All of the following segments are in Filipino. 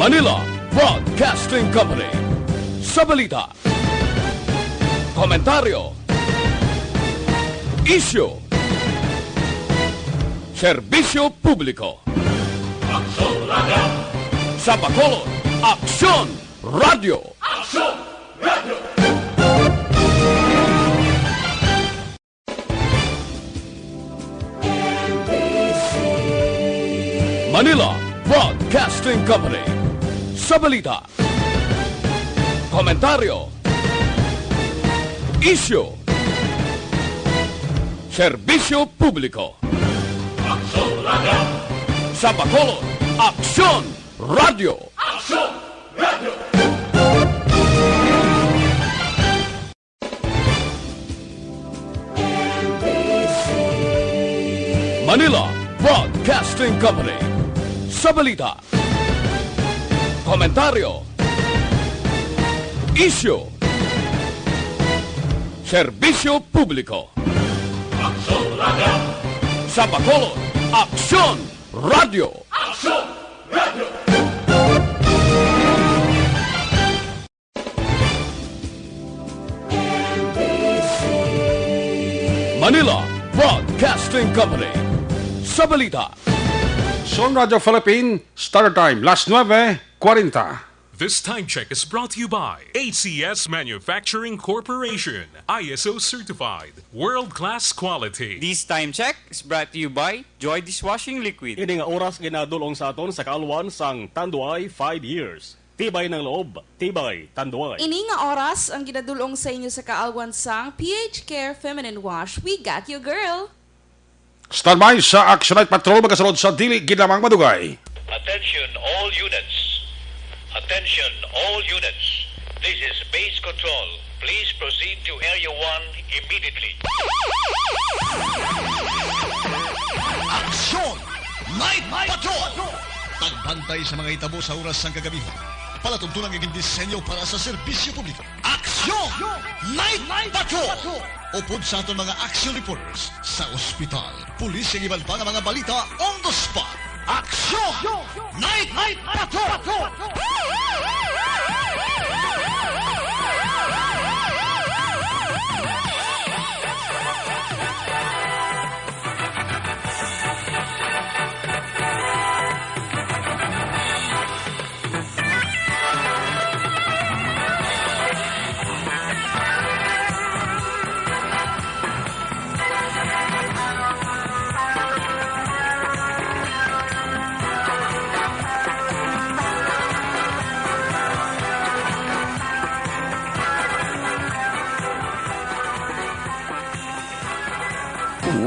Manila Broadcasting Company. Sa balita, komentaryo, isyu, serbisyo publiko. Aksyon Radio! Sa Bacolod, Aksyon Radio! Aksyon Radio! Manila Broadcasting Company. Sa balita, komentaryo, isyu, serbisyo publiko. Aksyon Radio! Sa Bacolod, Aksyon Radio! Aksyon Radio! Manila Broadcasting Company. Sa balita, komentaryo, isyu, serbisyo publiko. Aksyon Radio! Sa Bacolod, Aksyon Radio! Aksyon Radio! Manila Broadcasting Company. Sa balita, Son Radio Philippine, Starter Time, last 9:40. This time check is brought to you by ACS Manufacturing Corporation, ISO certified, world-class quality. This time check is brought to you by Joy Dishwashing Liquid. Ini nga oras ginadulong sa aton sa kaalwan sang Tanduay 5 years. Tibay ng loob, tibay Tanduay. Ini nga oras ang ginadulong sa inyo sa kaalwan sang PH Care Feminine Wash. We got you, girl! Standby sa Action Night Patrol magasunod sa dili ginamang madugay. Attention all units. Attention all units. This is base control. Please proceed to Area 1 immediately. Aksyon! Night Patrol! Tagbantay sa mga itabo sa oras ng kagabihan. Palatuntunan ng disenyo para sa serbisyo publiko. Aksyon! Night Patrol! Upod sa aton mga action reporters sa ospital, pulis ang iban pa ng mga balita on the spot. Aksyon! Night Patrol!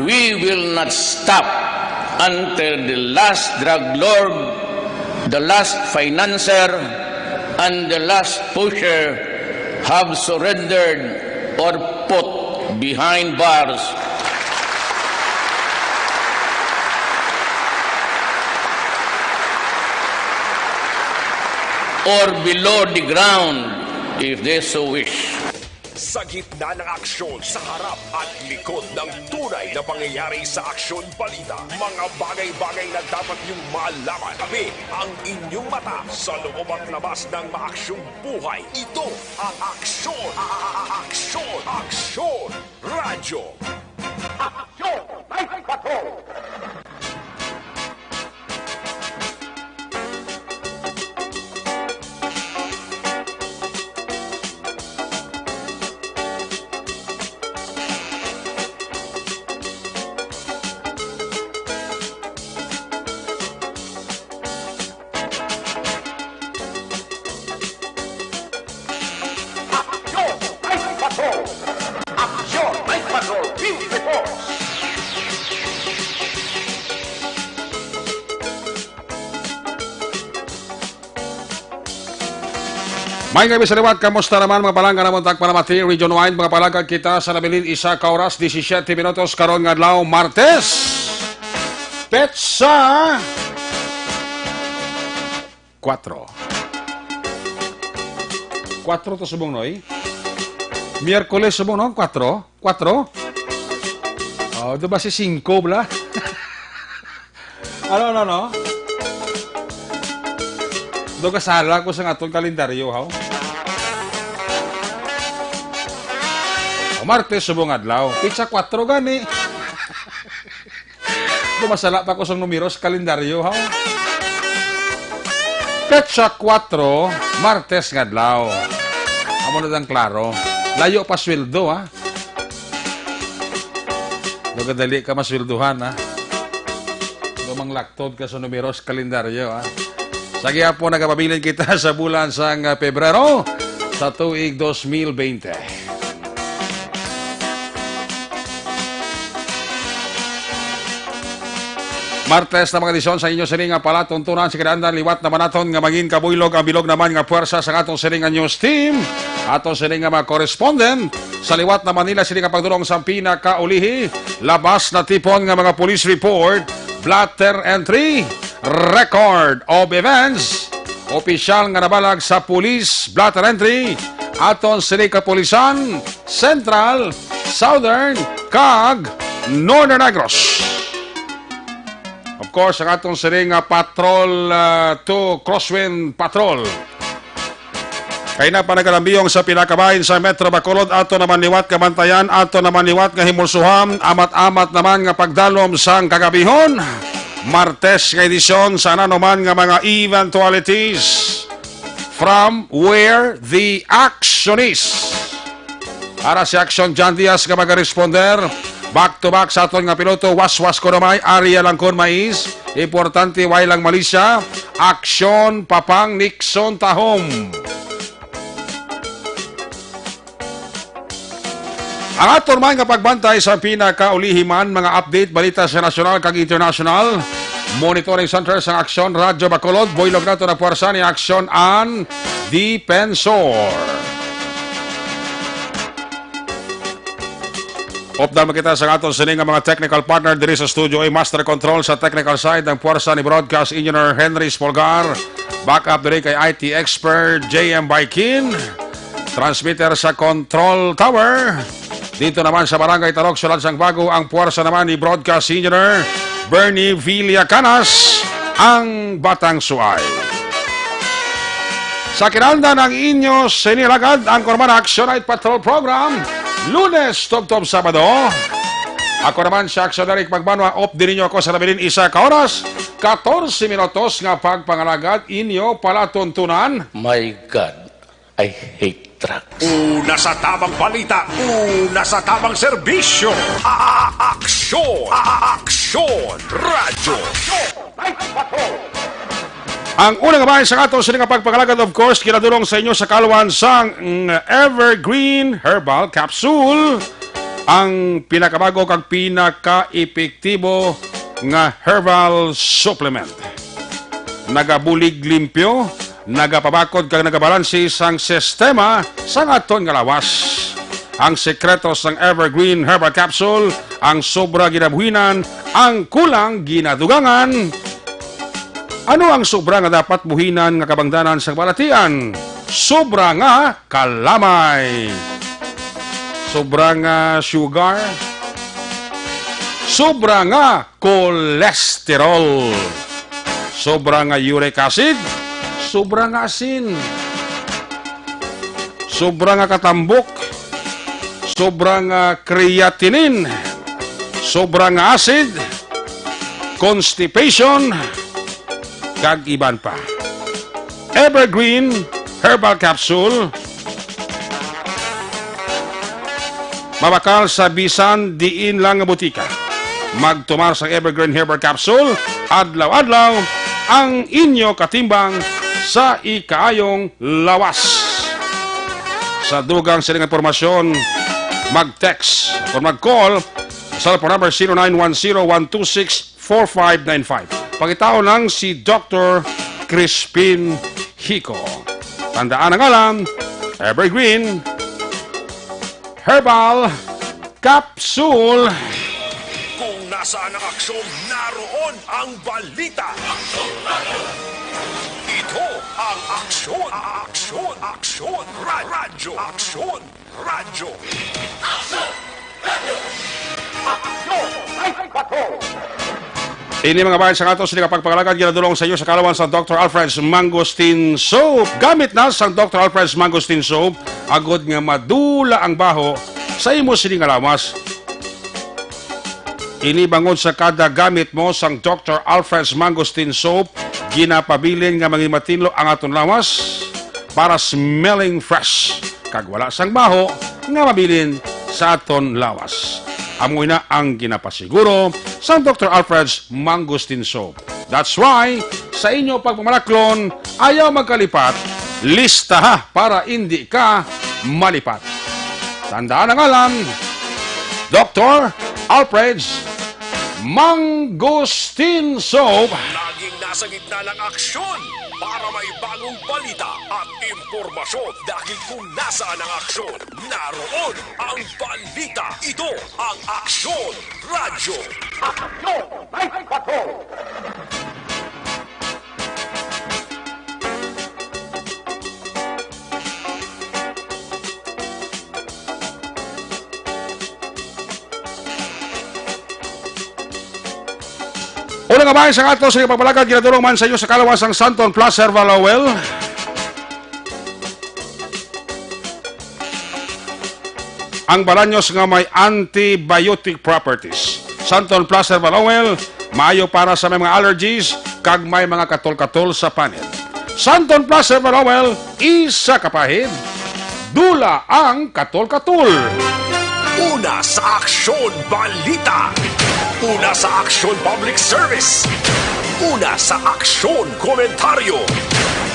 We will not stop until the last drug lord, the last financier, and the last pusher have surrendered or put behind bars. Or below the ground, if they so wish. Sa gitna ng aksyon, sa harap at likod ng tunay na pangyayari sa aksyon balita, mga bagay-bagay na dapat niyong malaman. Kami ang inyong mata sa loob at labas ng maaksyong buhay. Ito ang aksyon! Aksyon! Aksyon! Radyo! Aksyon! Night Patrol! May gabi sa liwat, kamusta naman mga palangga na muntak Palamati, Region 1, mga palangga kita sa nabilin isa ka oras, 17 minutos, karon nga adlaw, Martes. Petsa 4. 4 to subong noy. Miyerkules subong no? 4? 4? Oh, diba si 5 bla? Ano? Do kasala ko sa atong kalendaryo, ha? O Martes, subong adlaw. Pizza 4 gani. Dumasala pa ko sa numero sa kalendaryo, ha? Pizza 4, Martes nga adlaw. Amo na dang klaro. Layo pa sweldo, ha? Do kadali ka masweldohan, ha? Do manglaktod ka sa numero sa kalendaryo, ha? Sige po, nagapabilin kita sa bulan sang Pebrero sa tuig 2020. Martes na mga edisyon sa inyo siring nga pala tuntunan si kadaandan liwat na manaton nga maging kabuylog ang bilog naman nga puwersa sa atong siring nga news team. Atong siring nga mga correspondent sa liwat na Manila siring nga pagdulong sa pinakaulihi. Labas na tipon nga mga police report, blatter entry, record of events, opisyal nga nabalag sa police blatter entry, aton siring kapulisan, Central, Southern, kag Northern Negros. Of course, ang atong siring patrol to Crosswind Patrol. Kaya na panagalambiyong sa pinakabahin sa Metro Bacolod, ato naman liwat kabantayan, ato naman liwat nga himulsuham, amat-amat naman nga pagdalom sang kagabihon. Martes nga edisyon sa naman nga mga eventualities from where the action is. Para si Action John Diaz nga mag-responder, back to back sa aton nga piloto, waswas ko namay, area lang kon mais, importante way lang Malaysia, Action Papang Nixon Tahom. Ang aton man nga pagbantay sa pinakaulihiman, mga update, balita sa nasyonal kag international, monitoring center sa Aksyon Radyo Bacolod, buylog nato na puwersa ni Aksyon an Defensor. Opdal makita sa aton sining nga mga technical partner diri sa studio ay master control sa technical side ng puwersa ni broadcast engineer Henry Spolgar, backup diri kay IT expert JM Baikin, transmitter sa control tower. Dito naman sa Barangay Tarok, Sulad sang Bago, ang puwersa naman ni broadcast engineer Bernie Villacanas, ang Batang Suay. Sa kinaldan ng inyo sinilagad ang Korman Action Night Patrol Program, Lunes, Tob-Tob, Sabado. Ako naman si Action Eric Magbanwa, off din ninyo ako sa nabilin isa ka oras, 14 minutos nga pagpangalagad inyo palatuntunan. My God, I hate trucks. Una sa tamang balita, una sa tamang serbisyo. Aksyon! Aksyon! Radyo! Ang unang bahay sa ato sa nga pagpangalagad, of course, kinadulong sa inyo sa kaluan sang Evergreen Herbal Capsule, ang pinakabago kag pinaka-epektibo nga herbal supplement. Nagabulig limpyo, nagapabakod kag nagabalansi sang sistema sang aton nga lawas. Ang sekreto sang Evergreen Herbal Capsule, ang sobra ginabuhinan, ang kulang ginadugangan. Ano ang sobra nga dapat buhinan nga kabangdanan sa balatian? Sobra nga kalamay. Sobra nga sugar. Sobra nga kolesterol. Sobra nga uric acid. Sobra nga asin. Sobra nga katambok. Sobra nga creatinine. Sobra nga acid. Constipation. Kag iban pa. Evergreen Herbal Capsule, mabakal sa bisan diin lang nga butika. Magtumar sa Evergreen Herbal Capsule, adlaw-adlaw ang inyo katimbang sa ikaayong lawas. Sa dugang siling impormasyon, mag-text o mag-call sa cellphone number 0910-126-4595. Pagitao lang si Dr. Crispin Hico. Tandaan ang alam, Evergreen Herbal Capsule. Kung nasaan ang aksyon, naroon ang balita. Ito ang aksyon. Aksyon. Aksyon. Radyo. Aksyon. Radyo. Aksyon. Radyo. Aksyon. Ay, patrol. Ini mga bayan sa ato sila kapagpagalagad ginadulong sa iyo sa kalawan sa Dr. Alfred's Mangosteen Soap. Gamit na sa Dr. Alfred's Mangosteen Soap, agod nga madula ang baho sa imo sini nga lawas. Ini bangod sa kada gamit mo sang Dr. Alfred's Mangosteen Soap, ginapabilin nga mangimatinlo ang aton lawas para smelling fresh. Kag wala sang baho nga mabilin sa aton lawas. Amoy na ang ginapasiguro sa Dr. Alfred's Mangosteen Soap. That's why, sa inyo pagmamalaklon, ayaw magkalipat, lista ha para hindi ka malipat. Tandaan ang alam, Dr. Alfred's Mangosteen Soap. Laging nasa gitna ng aksyon para may bagong balita at impormasyon. Dahil kung nasaan ang aksyon, naroon ang balita. Ito ang Aksyon Radio. Aksyon Night Patrol! Una nga bahay sa ato sa ipagbalagad, ginadulong man sa iyo sa kalawasang Santon Placer, Valawel. Ang balanyos nga may antibiotic properties. Santon Placer, Valawel, maayo para sa may mga allergies, kag may mga katol-katol sa panit. Santon Placer, Valawel, isa kapahid, dula ang katol-katol. Una sa Aksyon Balita. Una sa Aksyon Public Service. Una sa Aksyon Komentaryo.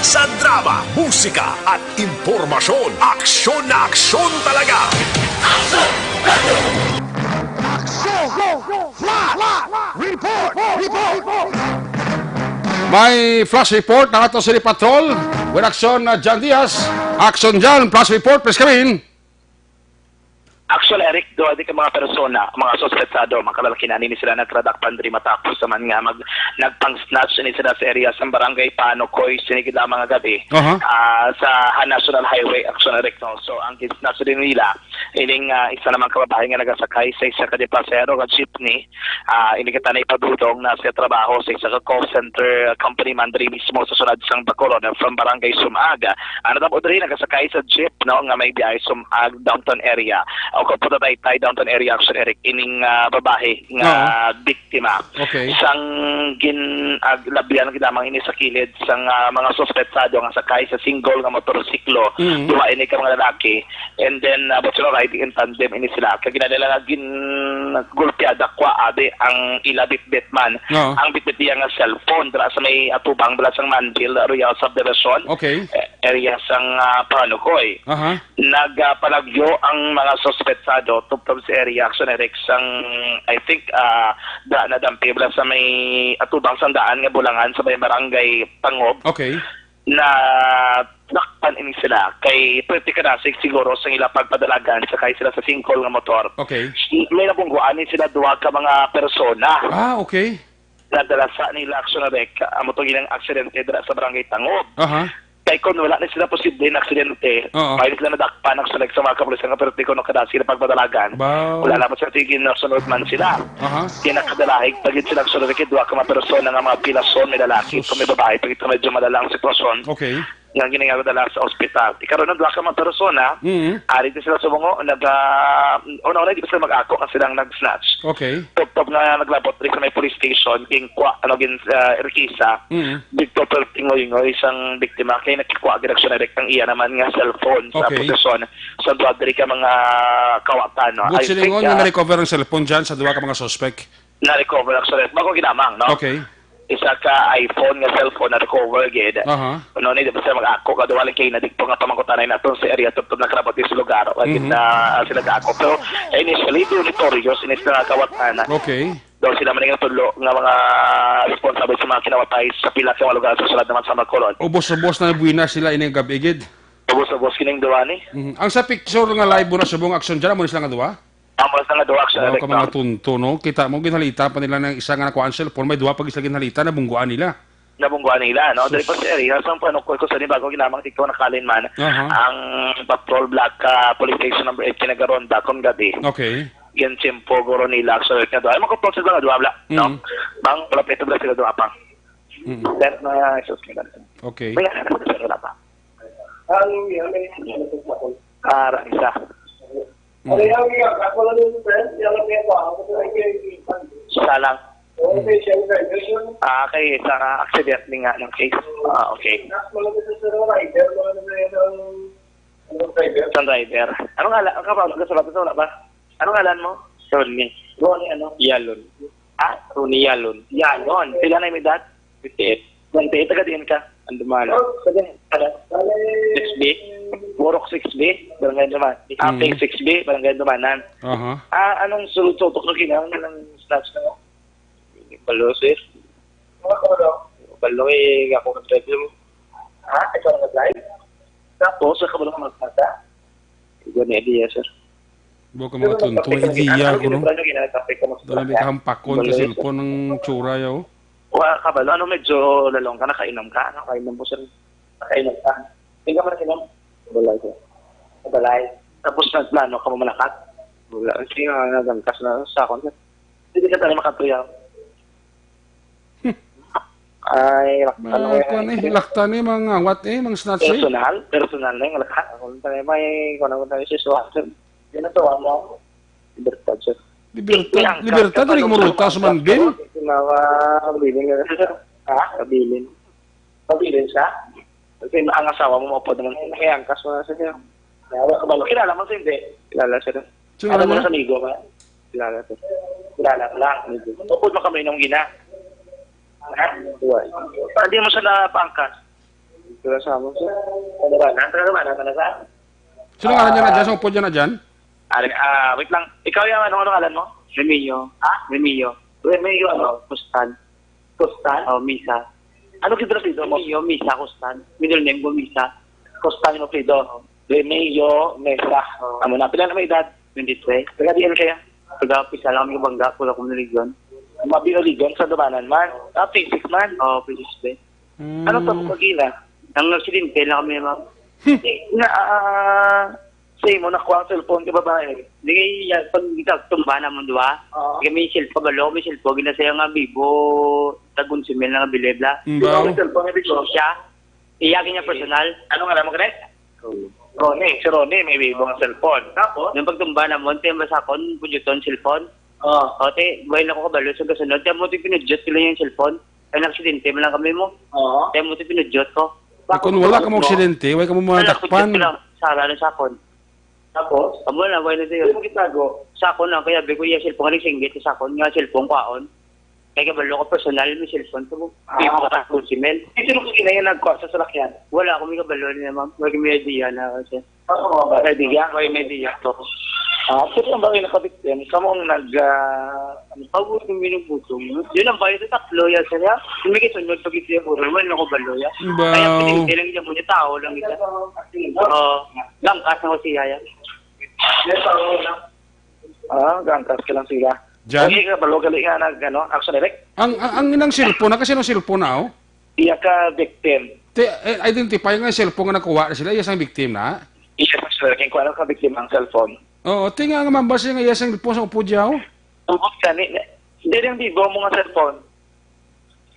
Sa drama, musika at impormasyon. Aksyon na aksyon talaga. Aksyon! Aksyon! Flash! Report! May flash report na ato si Patrol with action na John Diaz. Action John, flash report, please come in. Actually, Eric, doon di ka mga persona, mga suspetsado, mga kalalaki na nini sila nagradakpan diri matapos naman nga nagpang-snatch ni sila sa area sa barangay Panokoy, sinigid ang mga gabi sa National Highway, actually, Eric, no? So, ang snatch din nila, ining isa naman kababae nga nagasakay sa isa ka de pasero ka jeepney, ini kita na ipadudong na sa trabaho sa isa ka call center company man diri mismo sa sunod sang Bacolod from barangay Sumaga. Ano daw diri nagasakay sa jeep, no, nga may biyahe Sumag downtown area. O kaputa tayo downtown area action, Eric, ining babae nga biktima. Okay. Sang labian kinamang ini sa kilid sang mga suspetsado nga sakay sa single nga motorsiklo, duha ini ka mga lalaki, and then but sila riding in tandem ini sila. Kaya ginadala nga gulpiada kwa ade ang ila bitbit man. Ang bitbit niya nga cellphone dra sa may atubang dala sang Manville Royal Subdivision. Okay. Area sang Panokoy. Nagpalagyo ang mga suspetsado tuptop sa area action, Eric, sang I think daan na dampibla sa may atubang sandaan nga bulangan sa may barangay Pangob. Okay. Na nakpan ini sila kay pwede ka na siguro sa ila pagpadalagan sakay sila sa singkol nga motor. Okay. May nabungguan sila duha ka mga persona. Okay. Nadala sa nila action, Eric, amo to ginang aksidente dira sa barangay Pangob. Kay kung wala na sila posible na aksidente, may sila nadakpan ang sulag sa mga kapulisan nga pero di ko nakada sila pagpadalagan. Wala naman sa tigin na sunod man sila. Kinakadalahig, pagit sila sunod duha ka mga persona nga mga pilason, may lalaki, kung may babae, pagit medyo madalang sitwasyon. Okay. Nga ginagawa sa ospital. Ikaroon ng duha ka mga persona, ari din sila subungo, una-una di pa sila mag-ako kasi silang nag-snatch. Okay. Top nga naglabot rin sa may police station, Erkisa, Victor Pertingoy, isang biktima, kaya nakikwa direksyon direct ng iya naman nga cellphone sa posisyon sa duha diri ka mga kawatan. No? But silingon nga na-recover ang cellphone dyan sa duha ka mga suspect? Na-recover ang cellphone. Bago ginamang, no? Okay. Isa ka iPhone nga cellphone na recover gid. Ano ni dapat sa mag-ako ka duwaling kay nadigpo nga pamangkutanay naton sa area tuptub na krabot sa lugar kay na sila ka-ako. Pero initially notorious inis na kawatan. Okay. Daw sila man nga tulo nga mga responsible sa mga kinawatay sa pila ka lugar sa sulad naman sa Bacolod. Ubos-ubos na buwina sila ining gabi gid. Ubos-ubos kining duwa ni. Ang sa picture nga live mo na subong action dyan mo sila nga duwa? Amos na nga duwa action. Ka mga tunto, no? Kita mo ginhalita pa nila ng isa nga nakuha ang cellphone, may duwa pag isa ginhalita na bungguan nila. Nabungguan nila, no? Dari pa sa area, sa Panokoy ko sa bago ginamang ikaw nakalin man, ang patrol block police station number 8 kinagaronda kung gabi. Okay. Gen simpo guro nila actually nga doon. Ay magko-process lang doon bla. No. Bang palapit ba sila doon pa. That na isos nila. Okay. May ano ba sila pa? Isa. Salang. Kay sa accident ni nga ng case. Okay. Sa driver. Anong ngalan? Ang kapag nagsulat ito na ba? Anong ngalan mo? Ronnie. Ronnie ano? Yalon. Ronnie Yalon. Yalon. Pila na yung edad? 58. 28, taga din ka? Andumala. 6B? Borok 6B? Barangay Duman. Apeng 6B? Barangay Dumanan. Anong sulot-sutok na kinang ng snatch na mo? Balo, sir. Balo ako mag-drive mo. Ikaw na mag-drive? Tapos, sa kabalo ka magpata? Ikaw na idea, sir. Buka mga tunto, idea ko, no? Doon may kahampakon sa cellphone ng tsura, yaw. Kabalo, ano medyo lalong ka, nakainom ka? Nakainom po, sir. Nakainom ka. Hindi ka maninom? Balay, sir. Balay. Tapos nagplano ka mo malakat? Wala. Sige nga, nagangkas na sa akon, sir. Hindi ka tayo makatuyaw. Ay, lakta ni mga what mga snatch personal na yung lahat. Kung tayo may kunang tayo si Swanson. Yan na to, ano? Libertad, sir. Libertad, hindi mo ruta sa Manbin? Kabilin nga, sir. Kabilin. Kabilin siya? Kasi ang asawa mo maupod naman. Nakayangkas mo na siya. Kabalo, kilala mo siya, hindi? Kilala siya. Ano mo na sa amigo ba? Kilala, sir. Kilala lang. Upod mo kami nung gina. Hindi mo siya napangkas. Kaya sa mo siya. Talaga ba? Sino ngalan niya na dyan? Sino po dyan na dyan? Wait lang. Ikaw yung ano ngalan mo? Remilio. Remilio ano? Kustan. Misa. Ano kidrapido mo? Remilio, Misa, Kustan. Middle name ko, Misa. Kustan yung pido. Remilio, Mesa. Amo na. Pila na may edad? 23. Taga-diyan kaya? Taga-pisa lang kami bangga. Pula kong religion. Mabinoligon sa Dumanan man. Physics man. Physics ba? Ano sa pagkina? Nang nagsilinte lang kami, ma'am. Say mo, nakuha ang cellphone ka babae. Hindi kayo, pag tumba naman, diba? May cellphone, balo, may cellphone. Ginasaya nga, Bibo, tagun-simil na nga bilebla. May cellphone nga, Bibo. Siya, iyakin niya personal. Ano nga naman ka rin? Ronnie. Si Ronnie, may Bibo ang cellphone. Tapos? Nung pagtumba naman, tayo masakon, punyuton, cellphone. Te, buhay na ko kabalo sa kasunod. Tayo mo ito pinudjot ko lang yung cellphone. Ay, naksidente mo lang kami mo. Tayo mo ito pinudjot ko. Kung wala ka mo aksidente, wala ka mo matakpan. Sara ng sakon. Tapos? Amo na, wala na tayo. Ano mo gitago? Sakon lang, kaya biko yung cellphone ka nagsinggit sa sakon. Nga cellphone kwaon. Kaya kabalo ko personal, may cellphone ko mo. Pipo ka kung simel. Sino ko kinayan nagkuha sa salakyan? Wala ko may kabalo na ma'am. Wala may idea na kasi. Oo, ba? Idea? May idea to. Sir, ang bagay nakabiktim, kamo ang pag-uwi ng minubutong. Yun ang bayo sa tatlo yan, sir. May kisunod pag ito yung puro, wala ako balo yan. Kaya pinigil lang niya mo niya, tao lang ito. Langkas na ko siya yan. Gangkas ka lang sila. Diyan? Okay ka, balo gali nga action direct? Ang inang cellphone, kasi no cellphone na, Iya ka victim. Identify nga cellphone nga nakuha na sila, iya sang victim na? Iya ka, sir. Kaya kung ano ka victim ang cellphone. Oo, tinga nga mambas nga iya sang cellphone sa upo dyaw. Tungkol ka, hindi rin bibo mo nga cellphone.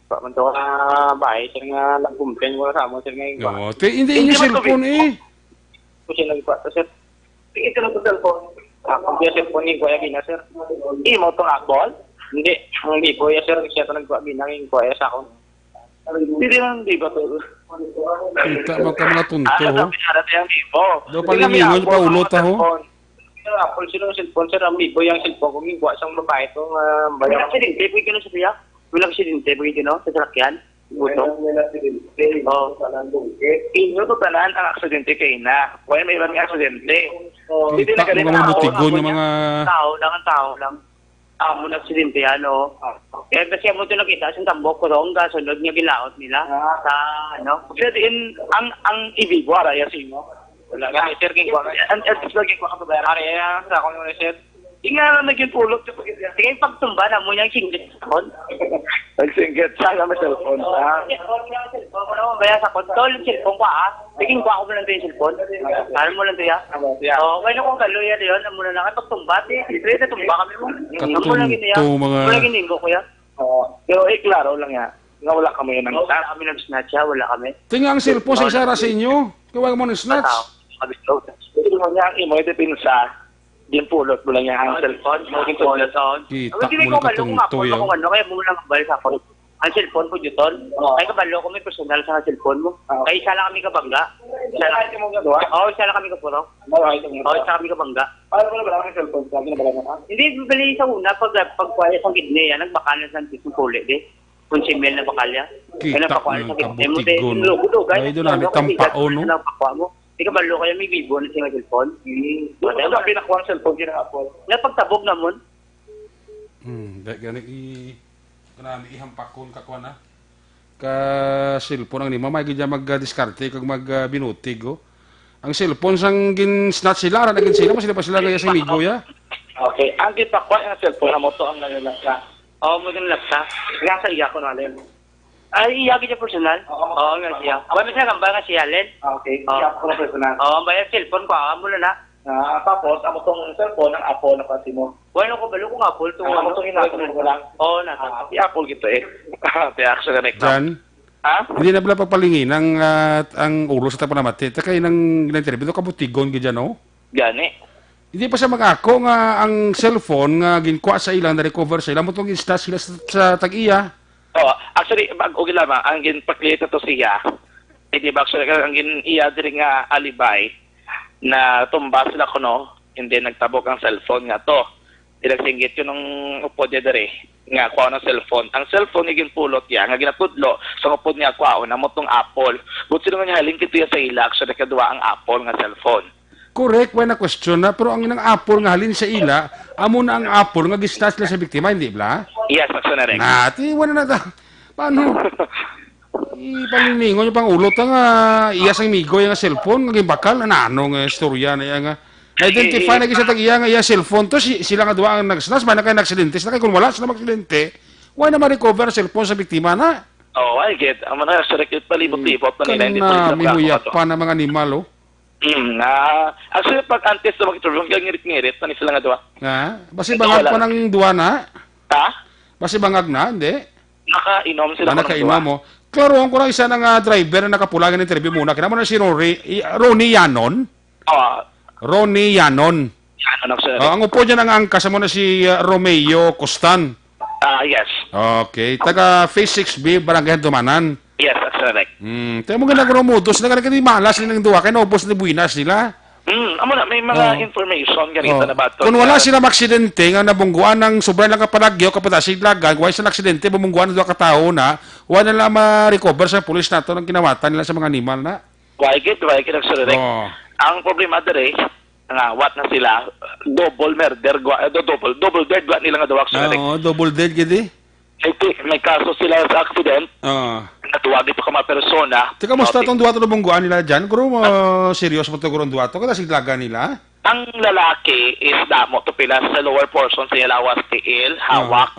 Pamanto ka bahay, sir nga nagkumpen mo sa mo, sir nga yung Oo, hindi inyo cellphone Kung siya nagkwata, sir. Tingin ka lang sa cellphone. Kung siya cellphone yung kuya gina, sir. Imo itong akbol? Hindi, hindi po, sir. Siya ito nagkuha gina yung kuya sa akon. Hindi man, di ba to? Kita mo ka mga tunto, ho? Sabi ang bibo. Do palimingon pa ulot, ho? Apple sila ng cellphone, sir. Ang bibo yung cellphone kung yung kuha sang babae ito. Wala kasi din, tape ko sa siya. Wala kasi din, tape ko sa salakyan. Buto. Inyo to tanan ang aksidente kay na. Kaya may ibang aksidente. Kita mo mga butigon ng mga... Tao lang. Mo nagsidente yan, Kaya kasi mo ito nakita sa tambok ko doon, sunod nga gilaot nila. Sa, Kasi din, ang ibig, wala yasin mo. Wala nga, sir, king ko. Ang lagi ko kapabayar. Ari, sa ako nung sir. Inga na naging pulot sa pagkita. Sige, pagtumba na mo niyang singgit sa kon. Nagsingkit siya na may cellphone. Cellphone ko naman ba sa kontol? Cellphone ko Biging ko ako mo lang ito yung cellphone. Saan mo lang ito Oo, ngayon akong kaluya yun. Amo na lang. Itong tumba. Siyempre, tumba kami mo. Amo lang gini mga... Wala gini ko kuya. Oo. Pero klaro lang yan. Nga wala kami yun. Wala kami nag-snatch wala kami. Tingnan ang cellphone sa isara sa inyo. Kaya mo ng-snatch. Ito mo niya ang imo, ito pinsa. Din pulot mo lang niya ang cellphone. Kita mo lang katungtoy. Kaya mo lang kabal sa ako. Ang cellphone ko dito. Ay kabalo ko may personal sa cellphone mo. Kaya isa lang kami kabangga. Isa lang kami kapuro. Isa kami kabangga. Paano mo na ba ang cellphone? Hindi, bali sa una, pagkwaya sa gidne yan, nagbakalan sa antik ng puli, di. Kung si Mel na bakalya. Kita mo lang kabutigon. Ay, doon namin tampao, no? Di ka balo kaya may bibo na siya cellphone. Ano ba pinakuha ang cellphone kinahapon? Napagtabog naman. Gani Kanami ihampakon kakwa na. Ka cellphone ang nima may gidya mag-diskarte kag mag-binutig Ang cellphone sang gin-snatch sila ra nagin sila pa sila gaya sa migo ya. Okay, ang gipakwa ang cellphone mo to ang nalalaka. Mo din laksa. Nga sa iya ko na alin. Ay iya gid personal. Nga siya. Abay siya kamba nga siya alin. Okay, iya ko na personal. May cellphone ko mo na. Tapos, amo tong cellphone ng Apple na pati mo. Bueno, ko balo kung Apple to. Amo tong hinakunan ko lang. Oo, na. Di Apple gito Di Action Connect. Jan, hindi na pala pagpalingin ang ulo sa tapan na mati. Takay ng interview, kabutigon gidya, no? Gani. Hindi pa siya mag-ako nga ang cellphone nga ginkuha sa ilang na-recover sa ilang mo itong instash sila sa tag-iya. Actually, bago lamang, ang ginpakliit na to siya, di ba actually, ang gin-iya din nga alibay, na tumba sila kuno, hindi nagtabok ang cellphone nga to. Ilagsinggit yun ng upod niya dere, nga kuha ng cellphone. Ang cellphone yung pulot niya, nga ginatudlo, sa upod niya kuha na mo tong Apple. But sino nga niya halin kito sa ila, so nakadua ang Apple nga cellphone. Correct, wala na question na, pero ang inang Apple nga halin sa ila, amo na ang Apple nga gistas na sa biktima, hindi ba? Yes, actually na rin. Nati, wala na ta. Paano? Ipalinlingon yung pangulot nga iya sang migo yung cellphone nga bakal na anong istorya na nga identify na sa tag-iya nga iya cellphone to sila nga duwa ang nagsnas ba na kay nagsidente sila kay kung wala sila magsidente why na ma-recover ang cellphone sa biktima na I get ang mga sa palibot-libot na nila hindi na mihuyat pa na mga animal actually pag antes na mag-interview ngirit-ngirit na sila nga duwa basi bangag pa ng duwa na basi bangag na hindi nakainom sila nakainom mo klaroan ko na isa ng driver na nakapulagan ng interview muna. Kinamo na si Ronnie Yanon. Ronnie Yanon. Ang upo dyan ang angkas mo na si Romeo Costan. Yes. Okay. Taga Phase 6B, Barangay Dumanan. Yes, that's correct. Tayo mo ginagawa mo. Dos na ganagin malas nilang duwa. Kaya naubos na buwinas nila. Amo na, may mga information ganito na ba ito? Kung wala sila maksidente nga nabungguan ng sobrang lang kapalagyo kapag siglagan, wala sila aksidente, bumungguan ng duwa katao na, wala nila ma-recover sa pulis na ito ng kinawatan nila sa mga animal na. Why get nagsurerek. Ang problema dere, nga what na sila, double dead gwa nila nga duwa aksurerek. Double dead gidi. May kaso sila sa accident. Natuwag ito ka mga persona. Teka, musta itong duwa ito na bungguan nila dyan? Kuro mo, serious mo ito kuro duwa ito? Kada siglaga nila? Ang lalaki is damo to pila sa lower portion sa lawas tiil, hawak.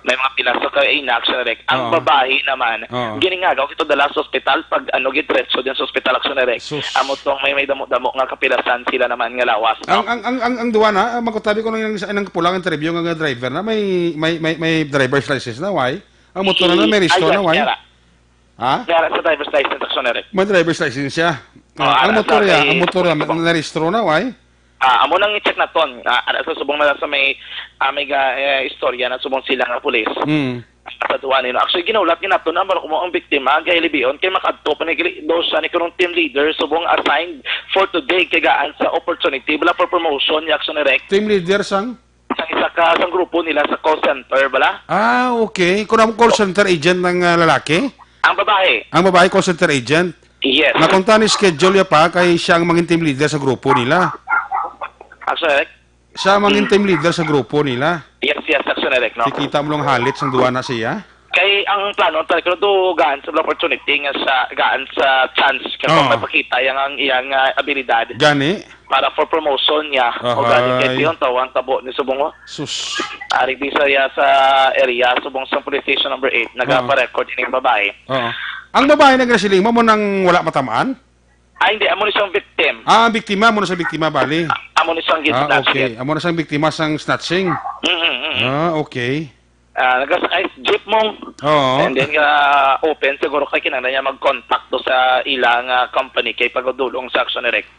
May mga pila sa inaction rek. Ang babae naman, giningagaw ito dala sa ospital pag gitretso din sa ospital action rek. Amo tong may damo-damo nga kapilasan sila naman nga lawas. Ang duwa na, magkutabi ko ng pulang interview nga driver na may driver's license na, why? Ang motor na may resto na, why? Yara sa driver's license action rek. May driver's license siya. Ang motor na registro na, why? Amo nang i-check na ton. Sa subong na sa may istorya na subong sila nga pulis. Sa duwa nila. Actually, ginaulat niya na to na ang biktima, kay Libion, kay makadto pa daw siya ni karong team leader, subong assigned for today, kay gaan sa opportunity, bala for promotion, ni Action Direct. Team leader sang? Isa ka sang grupo nila sa call center, bala? Okay. Kung ang call center agent ng lalaki? Ang babae. Ang babae call center agent? Yes. Nakunta ni schedule ya pa kay siyang maging team leader sa grupo nila. Action Direct? Siya maging team leader sa grupo nila. Yes, Action Direct, no? Kikita mo lang halit sang duwa na siya? Kay ang plano talaga do gaan sa opportunity nga sa gaan sa chance kaya mapakita yang iyang abilidad. Gani? para for promotion niya. O galing kay Pion, tawang tabo ni Subong. Sus. Ari Bisaya sa area, Subong sa police station number 8, nagpa-record ini yung babae. Ang babae nagrasiling mo nang wala matamaan? Hindi, amo ni siyang victim. Ang biktima, mo na sa biktima, bali. Amo ni siyang okay. Amo na siyang biktima sang snatching. Okay. Nagasakay jeep mong. And then open siguro kay kinahanglan niya mag-contact do sa ilang company kay pagdulong sa action direct.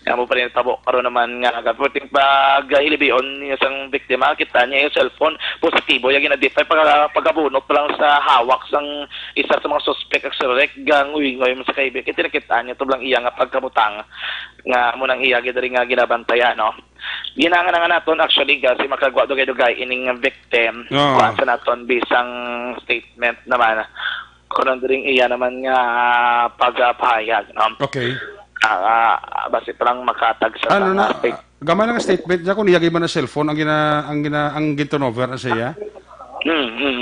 Kaya mo pa rin tabo karon naman nga gaputing pag hilibion niya sang biktima kita niya yung cellphone positibo yung ginadify pagabunot pa lang sa hawak sang isa sa mga suspect action direct gangoy mo sa kaibig kaya tinakita niya to lang iya nga pagkamutang nga mo nang iya gid nga ginabantayan no. Ginangan nga naton actually kasi makagwa do kay dugay ining victim sa naton bisang statement naman kuno dring iya naman nga pagpahayag no. Okay. Basi lang makatag sa gamay nga statement niya kung niyagay man na cellphone ang ginturnover na siya.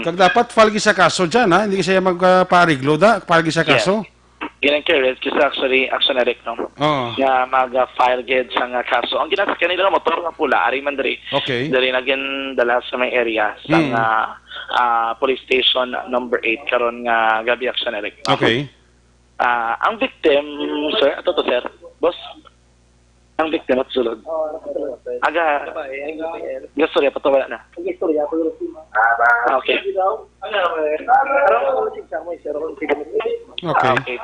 Kag dapat file sa kaso diyan ha, hindi siya magpariglo da, file sa kaso. Ginang curious kasi actually action direct no. Nga mag-file gid sa nga kaso. Ang ginasakyan nila motor nga pula ari man diri. Okay. Diri nagin dala sa may area sa police station number 8 karon nga gabi action direct. Okay. Ang victim, sir, ato to sir, boss. Ang victim at sulod. Gastorya pa to wala na. Gastorya pa okay. Okay.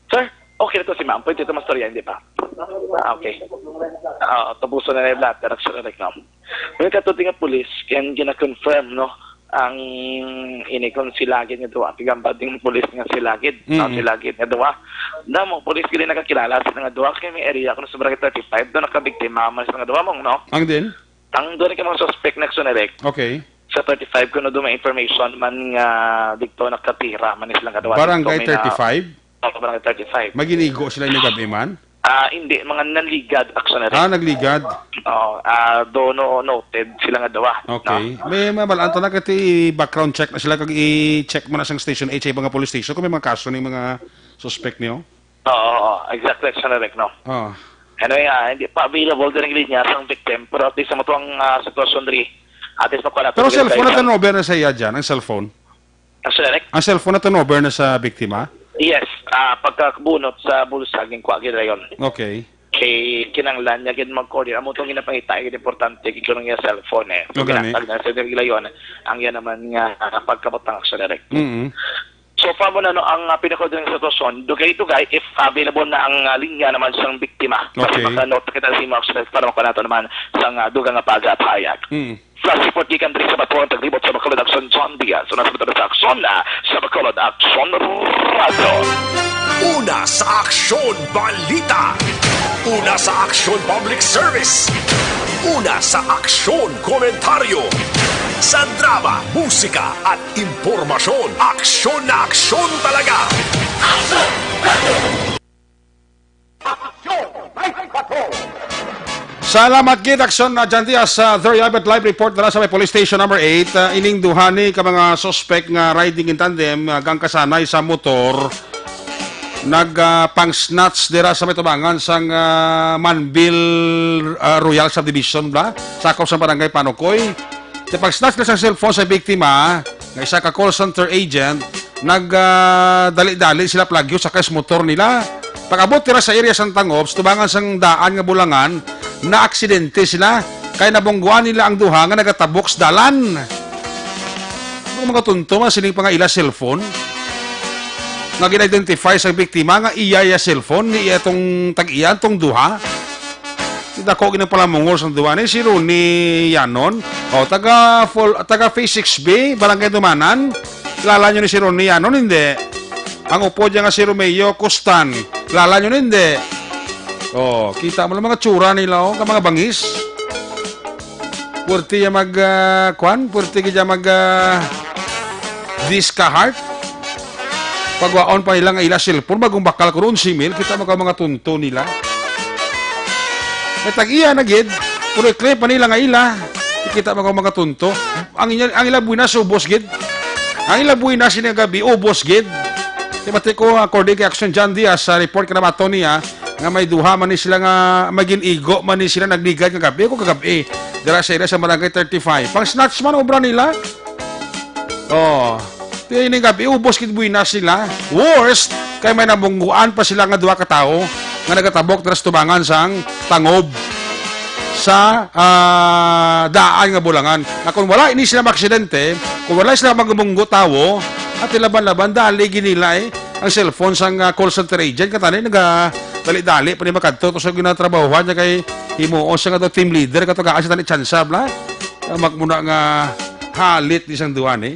Sir, okay na to si ma'am. Pwede ito mastorya, hindi pa? Okay. Tapuso na yung lahat. Direction na reklamo. Ngayon katuting nga police, kaya gina-confirm, no? Ang inikon silagid nga duwa. Pigamba ding police nga silagid. Silagid nga duwa. Damo, police gili nakakilala sa nga duwa. Kaya may area ko na sa barangay 35. Doon nakabiktima man sa nga duwa mong, no? Ang din? Ang doon ka mga suspect na exonerect. Okay. Sa 35 ko na doon may information man nga dito nakatira. Man islang nga duwa. Barangay 35? Barangay 35. Maginigo sila yung gabi man? Hindi, mga nanligad actionary. Nagligad? Oo, dono noted sila nga dawa. Okay. No? May mabalaan to na kasi background check na sila kag i-check mo na sa station 8 sa ibang police station kung may mga kaso ni mga suspect niyo. Oo, exactly actionary, no? Oo. Anyway, hindi pa available din ang linya sa victim, pero at least sa matuang sitwasyon rin, at least makuha na. Pero cellphone na turnover na sa iya dyan, ang cellphone? Actionary? Ang cellphone na turnover na sa biktima? Yes, pagkabunot sa bulsa ging kwa gid rayon. Okay. Kay kinanglan niya gid mag-coordinate amo tong ginapangita gid importante gid kuno nga cellphone eh. So ginatag na sa gilayon ang yan naman nga pagkabutang sa direct. So pa mo na no ang pinaka-coordinate sa sitwasyon, dugay-dugay if available na ang linya naman sang biktima. Okay. Kasi maka-note kita si Max para makuha nato naman sang dugang nga pagpahayag. Flash report gikan diri sa Batuan taglibot sa Bacolod Action John Diaz. So nasa Bacolod Action na sa Bacolod Action Radio. Una sa Aksyon Balita. Una sa Aksyon Public Service. Una sa Aksyon Komentaryo. Sa drama, musika at impormasyon. Aksyon na aksyon talaga. Aksyon! Salamat gid aksyon na dyan diya sa There Yabet Live Report na sa may police station number 8. Ining duhani ka mga suspect nga riding in tandem gang kasanay sa motor pang-snatch dira sa may tubangan sang Manville Royal Subdivision bla sakop sa barangay Panokoy. Pag-snatch na sa cellphone sa biktima nga isa ka call center agent dali-dali sila plagyo sa kas motor nila. Pag-abot tira sa area sang Tangops tubangan sang daan nga bulangan na aksidente sila kaya nabungguan nila ang duha nga nagatabok sa dalan. Mga tunto man sining pangaila cellphone nga gina-identify sa biktima nga iya cellphone ni itong tag-iyan tong duha. Dako ginang palamungol sa duha ni si Rooney Yanon o taga Phase 6B Barangay Dumanan. Kilala nyo ni si Rooney Yanon? Hindi. Ang upo dyan nga si Romeo Costan. Kilala nyo hindi? Oh, kita mo lang mga tsura nila oh, mga bangis. Purti ya purti kaya Disca Heart. Pagwaon pa nila nga ila cellphone bagong bakal ko ron si Mil, kita mga tunto nila. Tag-iya na gid, puro clip pa nila nga ila. Kita mga tunto. Ang ila buwinas ubos gid. Ang ila buwinas ni gabi ubos gid. Timati ko, according kay Action John Diaz, sa report ka na ba, Tony, nga may duha man ni sila nga maging igo, man ni sila nagligad ng gabi. Ako kagabi, dira sa area sa Barangay 35. Pang snatch man, obra nila. Oh, tiyo yung gabi, ubos kitbuinas sila. Worst, kay may nabungguan pa sila nga duha katao, nga nagatabok, teras tubangan sang tangob sa daan nga bulangan. Na kung wala ini sila maksidente, kung wala sila magmunggo tawo, at ilaban-laban, dali ginila ang cellphone sang call center agent, katani dali-dali, pa ni makadto, to sa ginatrabahuhan niya kay himuos siya nga to team leader, kato kaan siya tani tsansa, bla, magmuna nga halit ni sang duwan,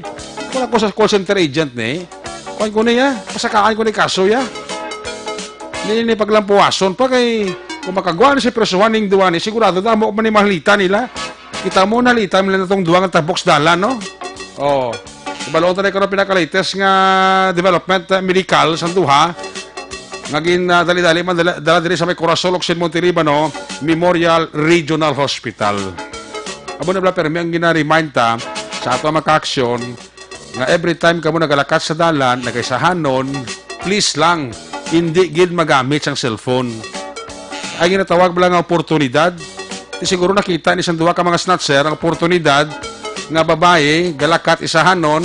Kung ako sa call center agent, kuhan ko niya, pasakaan ko ni kaso, Hindi paglampuason pa kay, kung makagawa na si presuhan ng duwan, sigurado na mo man ni mahalita nila. Kita mo nalita nila na itong duwan at box dala, no? Oh, ibalong tayo ko na pinaka-latest nga development medical sa duha. Ngagin dali-dali man dala diri sa may Corazon Occidente Monterribano Memorial Regional Hospital. Abo na bla permi ang gina-remind ta sa ato maka-aksyon nga every time kamo nagalakat sa dalan, nagaisahanon, please lang hindi gid magamit ang cellphone. Ay ginatawag bala nga oportunidad. Siguro nakita ni sang duha ka mga snatcher ang oportunidad nga babae galakat isahanon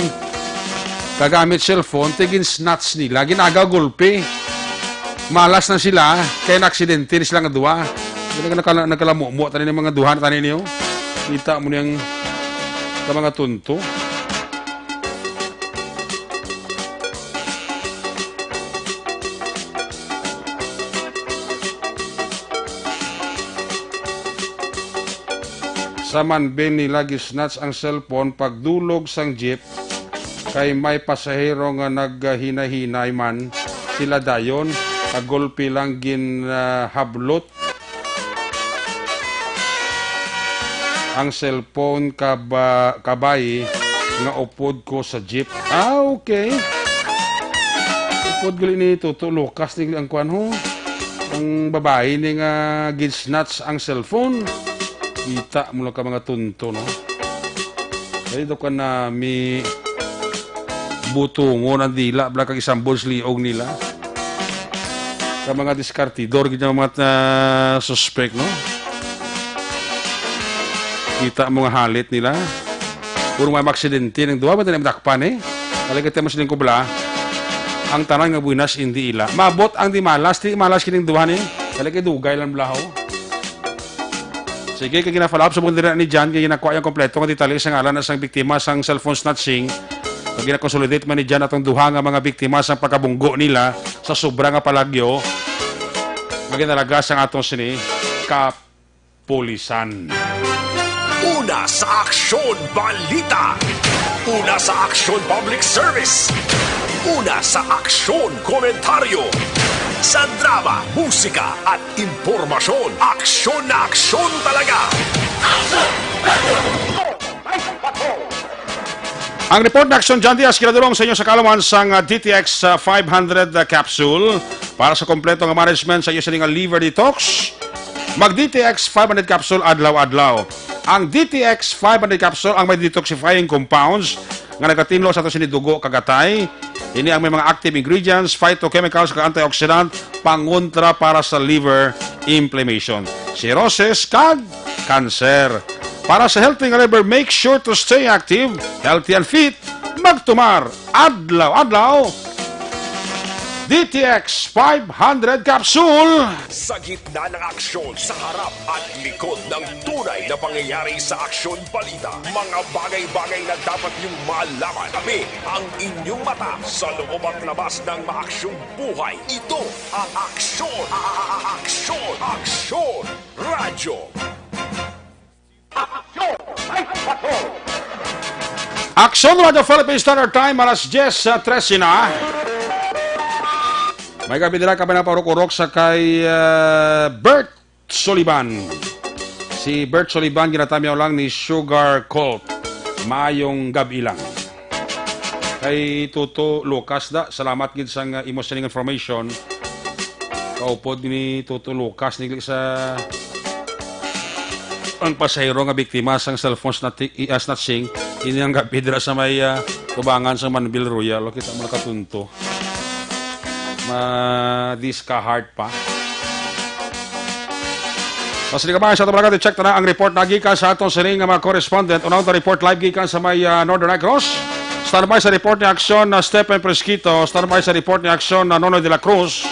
kagamit cellphone tigin snatch nila ginagaw gulpi. Malas na sila kaya na-aksidente ni sila nga duha. Nagkalamumo tani ng mga duha na tani niyo. Kita mo niyang mga tunto. Saman ben nila gisnatch ang cellphone pagdulog sang jeep kay may pasahero nga naghinahinay man sila dayon kagulpi lang hablot ang cellphone kabay nga upod ko sa jeep. Okay. Upod gali ni Toto Lucas ni ang kuan ho. Ang babae ni nga gisnatch ang cellphone. Kita mo lang ka mga tunto, no? Kaya doon ka na may butungo ng dila, bala kang isang balls liog nila. Ka mga diskartidor, ganyan mga suspect, no? Kita mo nga halit nila. Puro may maksidente ng duwa, ba tayo madakpan, Kaligatan mo silang kubla, ang tanang nga buinas, hindi ila. Mabot ang di malas kining duwa, Kaligay dugay lang blaho. Sige, kaya gina-follow up sa bundira ni John, kaya ginakuha yung kompleto nga detalye sa ngalan na sang biktima sang cellphone snatching. Kaya gina-consolidate man ni John atong duha nga mga biktima sang pagkabunggo nila sa sobra nga palagyo. Maginalaga sang atong sini kapulisan. Una sa Aksyon Balita. Una sa Aksyon Public Service. Una sa Aksyon Komentaryo. Sa drama, musika at impormasyon, aksyon na aksyon talaga! Ang report na Action John Diaz kinadulong sa inyo sa kalaman sang DTX 500 capsule para sa kompleto nga management sa iyo sa liver detox. Mag DTX 500 capsule adlaw-adlaw. Ang DTX 500 capsule ang may detoxifying compounds nga nagatinlo sa ato sinidugo kagatay. Ini ang may mga active ingredients, phytochemicals, antioxidant, pangontra para sa liver inflammation, cirrhosis, kag cancer. Para sa healthy nga liver, make sure to stay active, healthy and fit, magtumar, adlaw-adlaw. DTX 500 capsule. Sa gitna ng aksyon, sa harap at likod ng tunay na pangyayari sa Aksyon Balita. Mga bagay-bagay na dapat niyong malaman. Kami ang inyong mata sa loob at labas ng maaksyong buhay. Ito ang Aksyon! Aksyon! Aksyon! Radyo! Aksyon! Aksyon Radio Philippine Standard Time, alas 10:13 na. May gabi nila kami na parok-urok sa kay Bert Soliban. Si Bert Soliban, ginatamyaw lang ni Sugar Cult. Mayong gabi lang. Kay Toto Lucas da, salamat gid sa imo sending information. Kaupod ni Toto Lucas nigli sa ang pasahero nga biktima sang cellphone snatching. Ini ang gabi dira sa may tubangan sa Manbil Royal. Kita mo nakatunto. Diska-heart pa. So, sige ba, sa ito malaga, check na ang report na gikan sa atong sining mga correspondent. Unang ito report live gikan sa may Northern Negros. Standby sa report ni aksyon na Stephen Presquito. Standby sa report ni aksyon na Nonoy de la Cruz.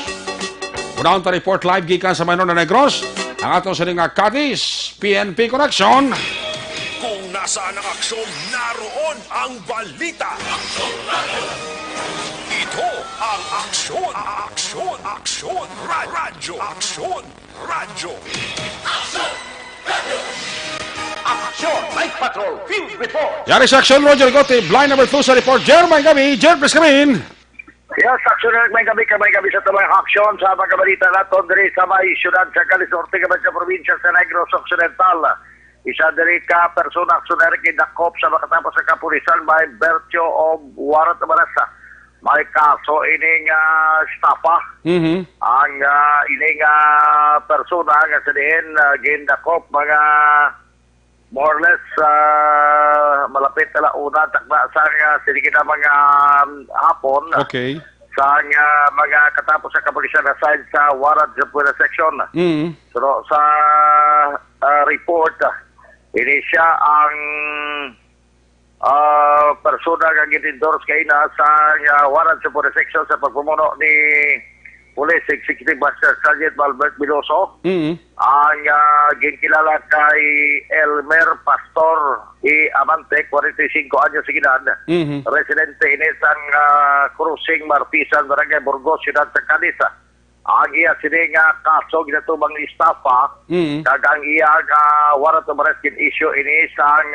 Unang ito report live gikan sa may Northern Negros. Ang atong sining Cadiz PNP Connection. Kung nasaan ang aksyon, naroon ang balita. Ito ang aksyon, aksyon, aksyon, radyo, aksyon, radyo. Aksyon, Night Patrol, Field Report. Yari sa aksyon, Roger Gotti, blind number 2 sa report. Jeremy Gabi, please come in. Yes, aksyon na may gabi sa tabang aksyon sa mga balita natin diri sa may syudad sa Cadiz Norte sa probinsya sa Negros Occidental. Isa diri ka persona aksyoner kidakop sa makatapos sa kapulisan by virtue of warrant of arrest. May kaso ining stapa. Ang ining persona nga sa diin gindakop mga more or less malapit na una takna sa sige na mga hapon. Okay. Sa mga katapos sa kapulisan aside sa warrant sa Puerto Section. So sa report, ini siya ang persona nga gin-endorse kay na sa warrant sa Puerto Section sa pagpumuno ni Police Executive Master Sergeant Albert Miloso. Ang ginkilala kay Elmer Pastor Amante, 45 anyos sa edad. Residente ini sang Cruising Martisan, Barangay Burgos, Ciudad sa Cadiz. Ang iya sini nga kaso ginatubang ni Stapa, kag ang iya warrant of arrest issue ini sang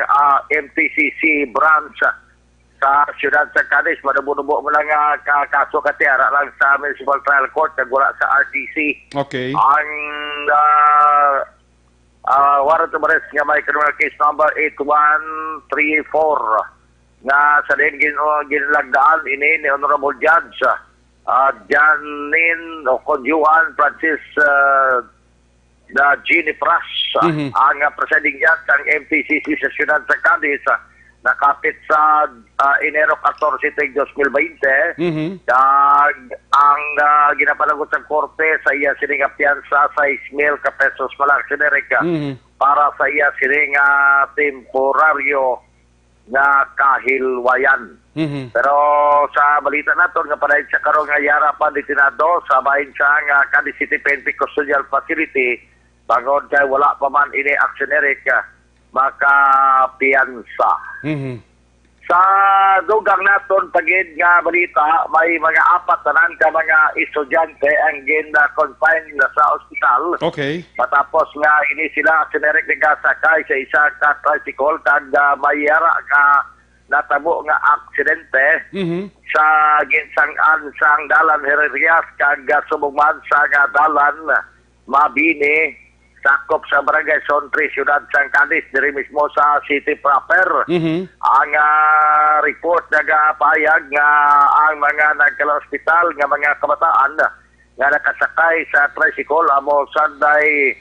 MTCC branch sa siyudad sa Cadiz. Madabunubo mo lang kaso katiara lang sa Municipal Trial Court nagwala sa RTC. Okay. Ang warrant of arrest nga may criminal case number 8134 nga sa din ginlagdaan ini ni Honorable Judge Janin Oconjuan Francis Jeannie Pras, ang presiding judge ng MTCC sa siyudad sa Cadiz. Nakapit sa Enero 14, 2020, ang ginapanagot sa korte sa iya sining piyansa sa 6,000 pesos malang sinerika para sa iya sining temporaryo na kahilwayan. Pero sa balita naton nga padayon sa karong nga yara pa detinado sa bahin sa nga Cadiz City PNP Custodial Facility bangod kay wala pa man ini aksionerika makapiyansa. Sa dugang naton pagid nga balita, may mga 4 tanan ka mga estudyante ang gin-confine sa ospital. Okay. Matapos nga ini sila aksionerik nagasakay sa isa ka tricycle kag mayara ka natabo nga aksidente sa ginsangan sang dalan Hererias kag sumugman sa dalan Mabini sakop sa Barangay Sontri, Ciudad San Cadiz, diri mismo sa city proper. Ang report nagapayag nga ang mga nagkala-hospital nga mga kabataan nga nakasakay sa tricycle amo Sunday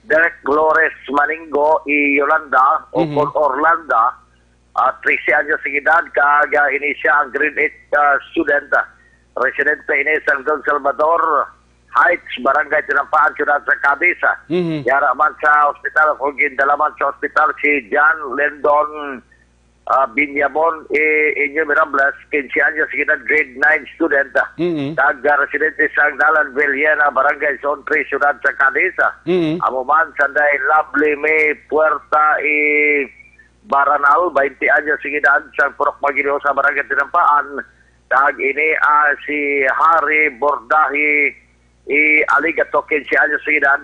Derek Flores Maningo i Yolanda o Orlando, 13 anyos sa edad, kag ini siya ang grade 8 student, residente ini sa Don Salvador Heights, Barangay Tinampaan, Ciudad sa Cadiz. Yara man sa hospital, kung gindalaman sa hospital si John Lendon Binyamon Inyo Mirables, 15 anyos, edad, grade 9 student. Kag residente sa Dalan Villena, Barangay Sontri, Ciudad sa Cadiz. Amo man sanday Lovely May Puerta Baranal, 20 anyos, edad, sa Purok Magiliw sa Barangay Tinampaan. Kag ini si Harry Bordahi Aligato 15 anyos sa edad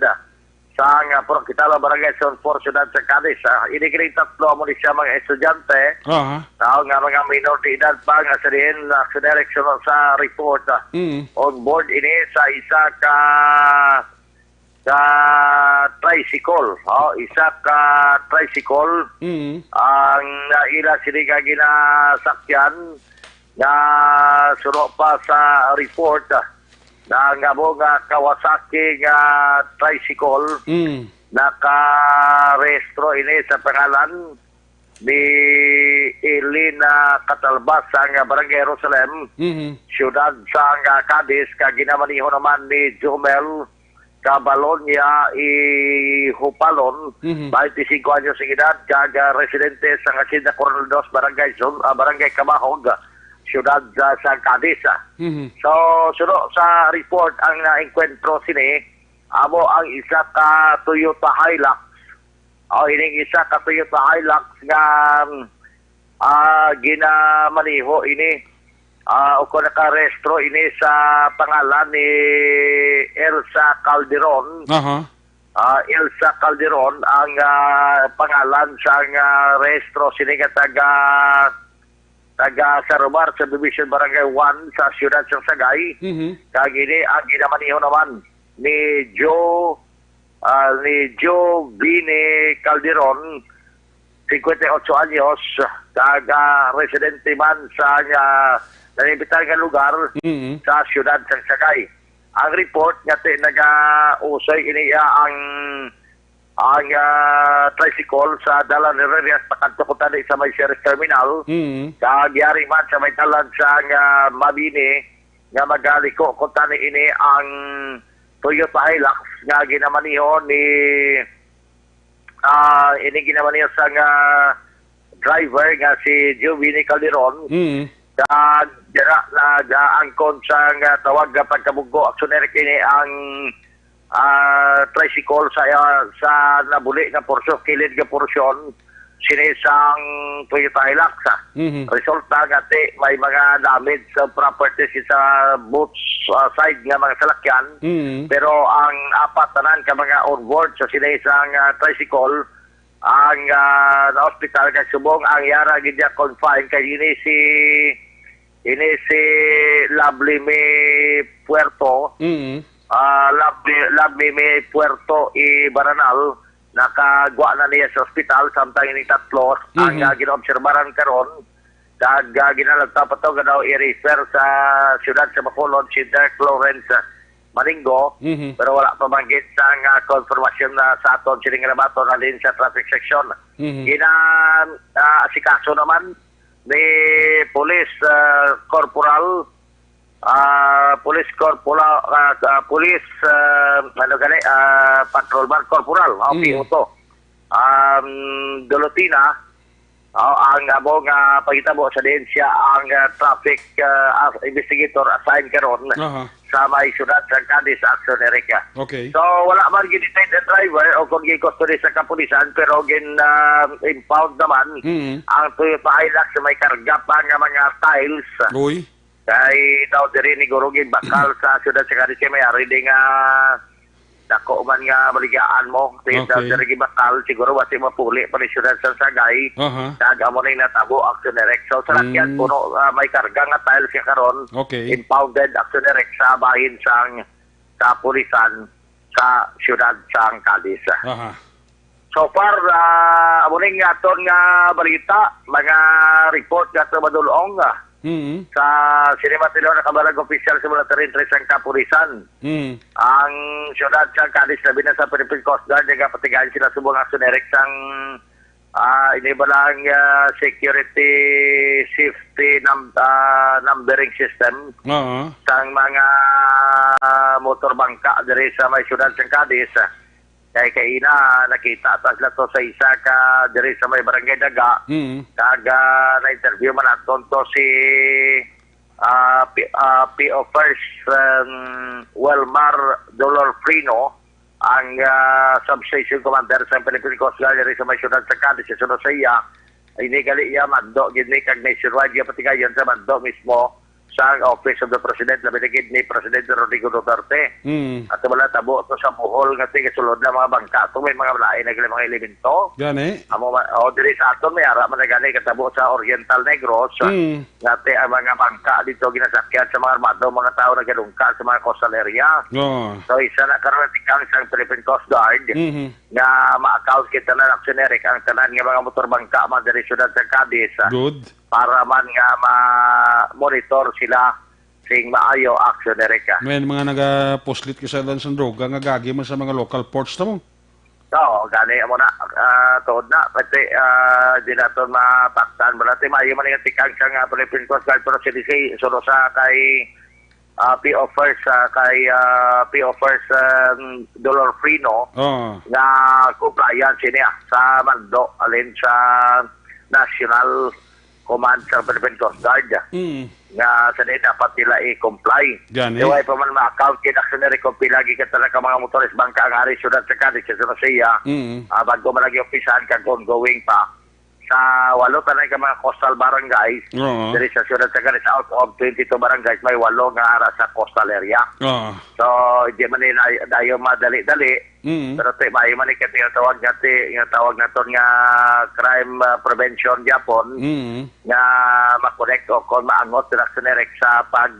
sa Purok Kitala, Barangay Son 4, Ciudad sa Cadiz. Inikiling 3 mo ni siya mga estudyante. Tao nga mga minor de edad pa nga sa rin sa direction sa report. On board ini sa isa ka tricycle. Isa ka tricycle. Ang ila siniga ginasakyan na suno pa sa report na nga mo nga Kawasaki nga tricycle nakarehistro ini sa pangalan ni Elena Catalbas sa Barangay Jerusalem, siyudad sa Cadiz, kaginamanihon naman ni Jomel Cabalonia Hupalon, 25 anyos sa edad, kaga residente sa Hacienda Coronel Dos, Barangay Camahog, siyudad sa Cadiz. So, suno sa report ang na-enkwentro sini, amo ang isa ka Toyota Hilux. Ining isa ka Toyota Hilux nga ginamaniho ini o kung nakarestro ini sa pangalan ni Elsa Calderon. Elsa Calderon ang pangalan sa restro sini nga taga Sarumar sa Division Barangay 1 sa siyudad ng Sagay. Kagini ang ginamaniho naman ni Joe Bini Calderon, 58 anyos, taga-residente man sa nanimbitan nga lugar sa siyudad ng Sagay. Ang report nga nag-usay iniya ang tricycle sa Dalan Herrerias pakadtukutan sa may Sheriff Terminal. Kagyari man sa may talan sa Mabini nga magaliko kutan ini ang Toyota Hilux nga ginamaniho ni ini ginamaniho sa driver nga si Giovanni Calderon. Dira na angkon sa tawag pagkabugo aksyoner kini ang tricycle sa nabuli nga porsyon, kilid nga porsyon sinisang Toyota Hilux. Resulta nga may mga damage sa properties sa both side nga mga salakyan, pero ang apat tanan ka mga onboard sa sinisang tricycle ang na-hospital kay subong ang yara gidya confine kay ini si Lovely May Puerto, Lovely May Puerto Baranal, nakagwa na niya sa ospital samtang ining tatlo ang ginaobserbaran karon. Ginalagta pa ito daw i-refer sa siyudad sa Bacolod si Derek Lawrence Maningo, pero wala pa manggit sa konfirmasyon na sa aton sining rabaton na din sa traffic section. Asikaso naman ni Police Corporal Patrolman Corporal PO2 Dolotina ang abong pagitabo sa din siya ang traffic investigator assigned karon sa may syudad sa Cadiz Action Erika. Okay. So wala man ginitain the driver o kung gikustody sa kapulisan, pero impound naman ang Toyota Hilux sa may karga pa nga mga tiles. Uy. Kay daw diri ni Gurugin bakal sa siyudad sa Cadiz may ari nga dako man nga baligaan mo. Kaya daw diri bakal siguro wasi mapuli pa ni siyudad sa Sagay. Kaga mo ning natabo Action Direct. So sa lakyan puno may karga nga tiles nga karon. Impounded Action Direct sa bahin sang kapulisan sa siyudad sa Cadiz. So far, amuning aton nga balita, mga report nga ito madulong sa Sinimatilo na kabalag official sa military interest ng kapulisan. Ang siyudad sa Cadiz na binan sa Philippine Coast Guard, nga patigaan sila subong aksyonerik sang inibalang security safety numbering system sang mga motor bangka dari sa may siyudad sa Cadiz. Kaya kaina nakita tas lato sa isa ka diri sa may barangay Daga. Kaga na-interview man aton to si PO First Welmar Dolorfrino, ang substation commander sa Philippine Coast Guard diri sa may siyudad sa Cadiz. Sunod sa iya, inigali iya mando gid ni kag nationwide iya patigayon sa mando mismo sa Office of the President na binigid ni Presidente Rodrigo Duterte. At wala tabo to sa Bohol nga sulod na mga bangka. Ito may mga lain na mga elemento. Gani? Diri sa aton may ara man gani katabo sa Oriental Negros. Ngati ang mga bangka dito ginasakyan sa mga armado, mga tao na gadungka sa mga coastal area. So isa na karon tikang sa Philippine Coast Guard nga ma-account kita na aksyonerik ang tanan nga mga motor bangka man diri siyudad sa Cadiz. Good. Para man nga ma-monitor sila sing maayo action Erika. May mga naga-postlit ka sa lang sa droga nga gagi man sa mga local ports na mo. Oo, gani mo na tuod na pati di naton mataktan balati maayo man nga tikang sa nga Philippine Coast Guard pero CDC sulo sa kay PO First Dolor Frino nga compliance niya sa mando alin sa National Command sa Philippine Coast Guard nga sa din dapat nila i-comply. Iway pa man ma-account kinaksunari kung pilagi ka talaga mga motoris bangka ang hari syudad sa Cadiz sa Siya bago malagi umpisahan kag ongoing pa sa 8 tanay ka mga coastal barangays diri sa syudad sa Cadiz out of 22 barangays may 8 nga ara sa coastal area. So di man dayo madali-dali pero may man ikati nga tawag naton nga crime prevention Japon nga makonect o kon maangot reactionary sa pag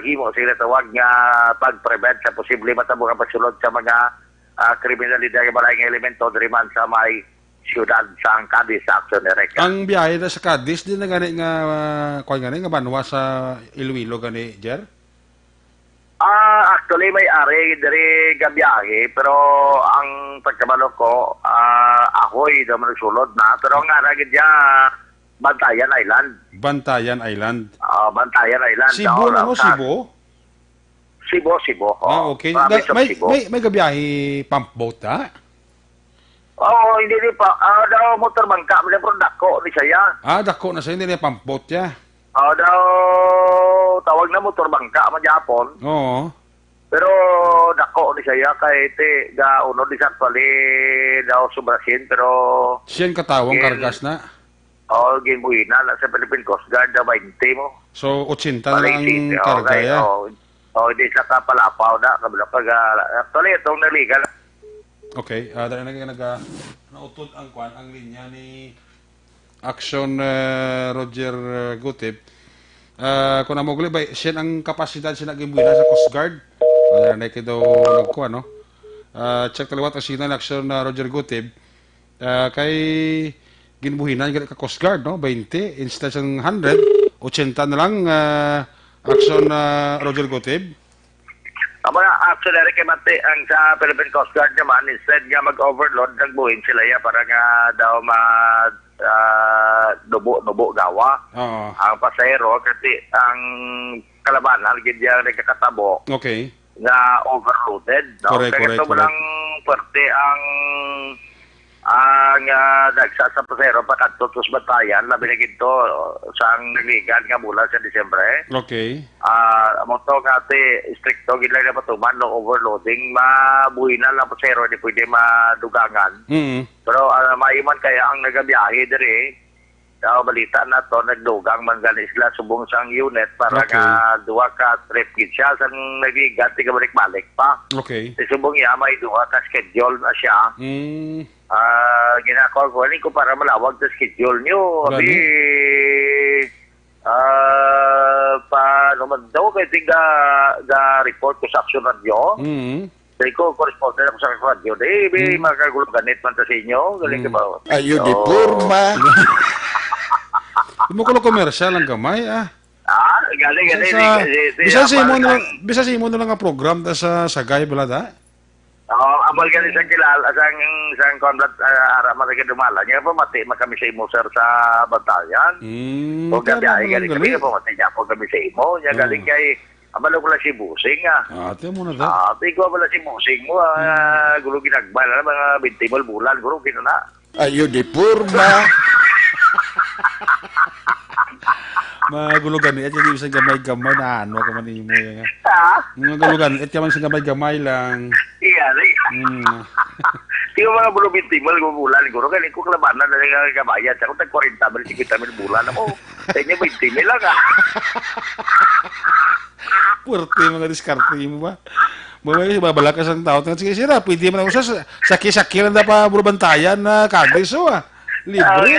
himo sila tawag nga pag-prevent sa posible matabo nga pagsulod sa mga kriminalidad nga malayong elemento diri man sa may siyudad sa Cadiz sa reactionary. Ang biyahe na sa Cadiz din na gani nga kuan gani nga banwa sa Iloilo gani Jer? Actually may ari diri gabiyahe pero ang pagkabalo ko ahoy daw man sulod na pero nga ra gid Bantayan Island. Bantayan Island. Bantayan Island. Cebu na mo, Cebu? Cebu. Okay. May gabiyahe pump boat, ha? Hindi pa. Daw motor bangka, may pero dako ni saya. Dako na siya, hindi niya pump boat ya. Daw tawag na motor bangka man Japon. Oo. Pero dako ni saya kay ga uno di sa pali daw subrasin pero siyan katawang kargas na. Ginbuhina na sa Philippine Coast Guard na 20 mo. So 80 na lang ang karga ya. Hindi sa kapalapaw na kabila pag actually itong naligal. Okay, dahil nautod ang kwan ang linya ni Action Roger Gutib. Kung namugli ba, siya ang kapasidad siya nag-imbuina sa Coast Guard. Na daw nagkuha, no? Check taliwat ang sinan Action Roger Gutib. Kay ginbuhinan ka Coast Guard, no? 20, instead ng 100, 80 na lang Action Roger Gutib. Actually, kay Mate, ang sa Philippine Coast Guard naman, instead nga mag-overload, nagbuhin sila ya para nga daw nubo gawa. Ang pasahero, kasi ang kalabanan, gidya nagkakatabo. Okay. Na overloaded. No? Correct. Ito walang parte ang dagsa sa pasahero pakadto sa Bantayan labi na gito sang nagligan nga mula sa Disyembre. Okay. Mo to nga stricto gid lang na patuman no overloading mabuhi na lang pasahero di pwede madugangan. Pero maiman kaya ang nagabiyahe diri daw balita na to nagdugang man gani sila subong sang unit para nga duwa ka trip gid siya sang nagligan tiga balik-balik pa. Okay. Subong ya may duwa ka schedule na siya. Ginakol ko para malawag sa schedule nyo. Paano man daw kayo report ko sa Action Radio. Say ko, correspondent ako sa Action Radio. May makagulong ganit man sa inyo. Galing ka ba? Ayun, di purma. Mo ko commercial ang gamay, galing. Bisa sa imo na lang ang program sa Sagay Balada. Amal ka isang kilala, isang konlat ara matagay dumala. Niya po mati kami sa imo sir sa Bantayan. O gabiyahe galing kami po mati niya po kami sa imo. Niya galing kay amalo ko lang si Busing ate mo na da. Ate ko pala si Busing mo. Gulo ginagbala na mga 20 bulan. Gulo kinuna. Ayun, di purma. Magulugan at yung isang gamay-gamay na ano ka man imo yan. Magulugan at yung isang gamay-gamay lang. Iya, Di ko mga bulo 20 bulan guro galing ko kalabanan na nga kabayad. Ako tag 40 bali 50 bulan mo. Sa inyo 20 lang Puerte mga diskarte mo ba? Mamaya babalakas ang tao. Sige sira, pwede man ako sa saki-saki lang na pa bulo Bantayan na Cadiz libre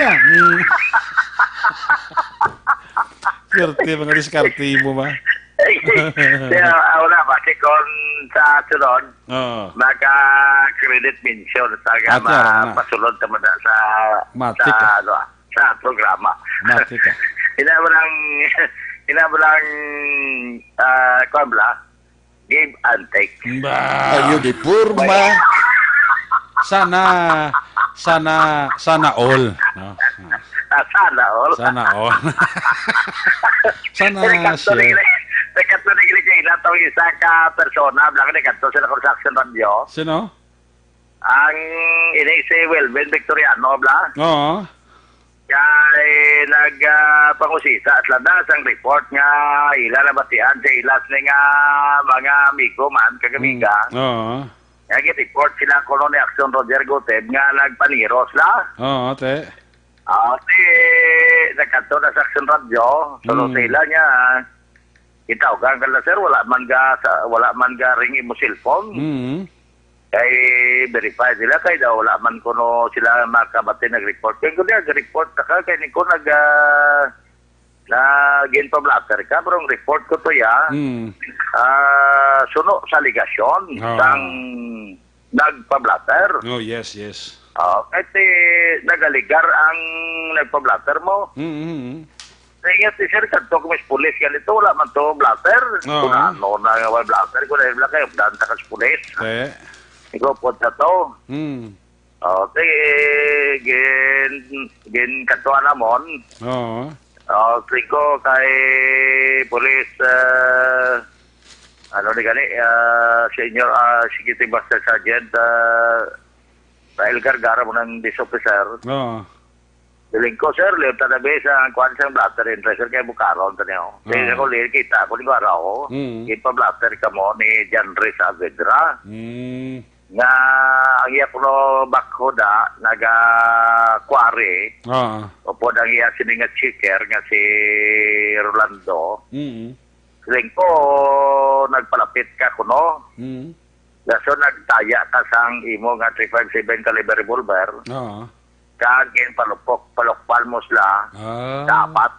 Puerte mga diskarte mo ba? Kaya wala ba kung sa sunod maka-credit mention sa pasulod naman sa programa. Matika. Inabalang kabla give and take. Ayun di purma. Sana all. No? Sana all. Sana all. Sana Kanto siya. ni kay natong isa ka persona blang ni kanto sa construction radio. Sino? Ang ini si Wilben Victoriano bla. Oo. Kay pangusisa at landas ang report nga ila na batian sa ilas ni nga mga amigo man kagamiga. Oo. Nga report sila kono ni Action Roger Guteb nga nagpaniros la. Oo, te. Di nagkanto na sa Action Radio. So sila niya itawgan ka na sir wala man ga ring mo cellphone. Kay verify sila kay daw wala man kuno sila makabati nag-report. Kaya ko nag-report ka kay niko gin pa blatter ka pero ang report ko to ya suno sa ligasyon sang nagpa-blatter. Oh, yes. Kasi nagaligar ang nagpa-blatter mo. Kaya sir kanto ko mas pulis ganito wala man to blatter. Kung ano na nga blatter ko na yung kayo danta ka sa pulis. Ikaw po na to. Gin katuan namon. Ko kay police senior security master sergeant Rael Gargara mo ng this officer. Diling ko sir, lihat na ba sa kuwan sa blatter and pressure kay Bukaron taniyo. Kaya ko lihat kita ko ni Guarao. Ipa blatter ka mo ni Janre Saavedra. Nga ang iya puno bakhoda naga kware. Opo ang iya sininga chicker nga si Rolando. Diling ko nagpalapit ka kuno. So nagtaya ka sang imo nga 357 caliber revolver. Kagin palokpal mo sila. Dapat.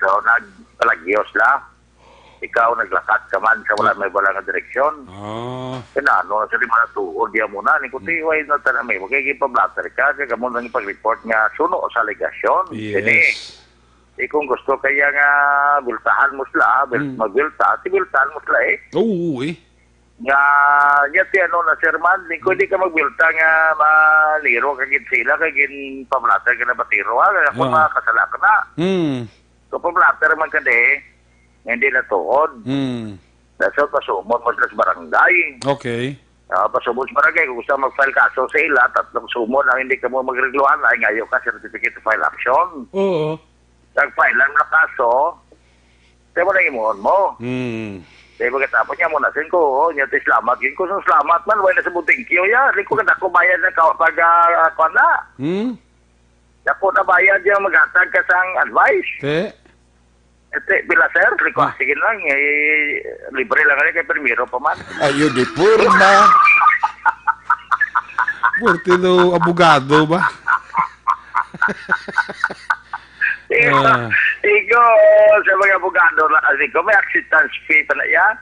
So nagpalagyos la. Ikaw naglakat ka man sa wala may nga direksyon. Kinano sa lima na tuod diya muna. Nikutiway na tanamay. Magkikipablatter ka. Kaya mo nang ipag-report nga suno sa legasyon. Yes. Kung gusto kaya nga biltahan mo sila. Magbilta. Biltahan mo sila Oo nga ti ano na sir man hindi ka magbilta nga maliro kagin sila kagin pablatter ka na batiro kung makasala ka na so pablatter man ka hindi na tuod so pasumon mo sila sa barangay pasumon sa barangay kung gusto mag-file kaso sa ila tatlong sumon ang hindi ka mo magregluhan ay ngayon ka certificate to file action nag-file lang na kaso kaya mo na imuhon mo Kaya pagkatapos niya muna sin ko, niya tayo salamat. Yun ko sa salamat man, wala sa buting kiyo ya. Rin ko kada ko bayad na pag-akuan na. Ako na bayad yung maghatag ka sang advice. Bila sir, rin ko, sige lang, libre lang kaya primero pa man. Ayo di purma. Puerto do abogado ba? Iko sa mga abogado na kasi ko may acceptance fee pa na yan.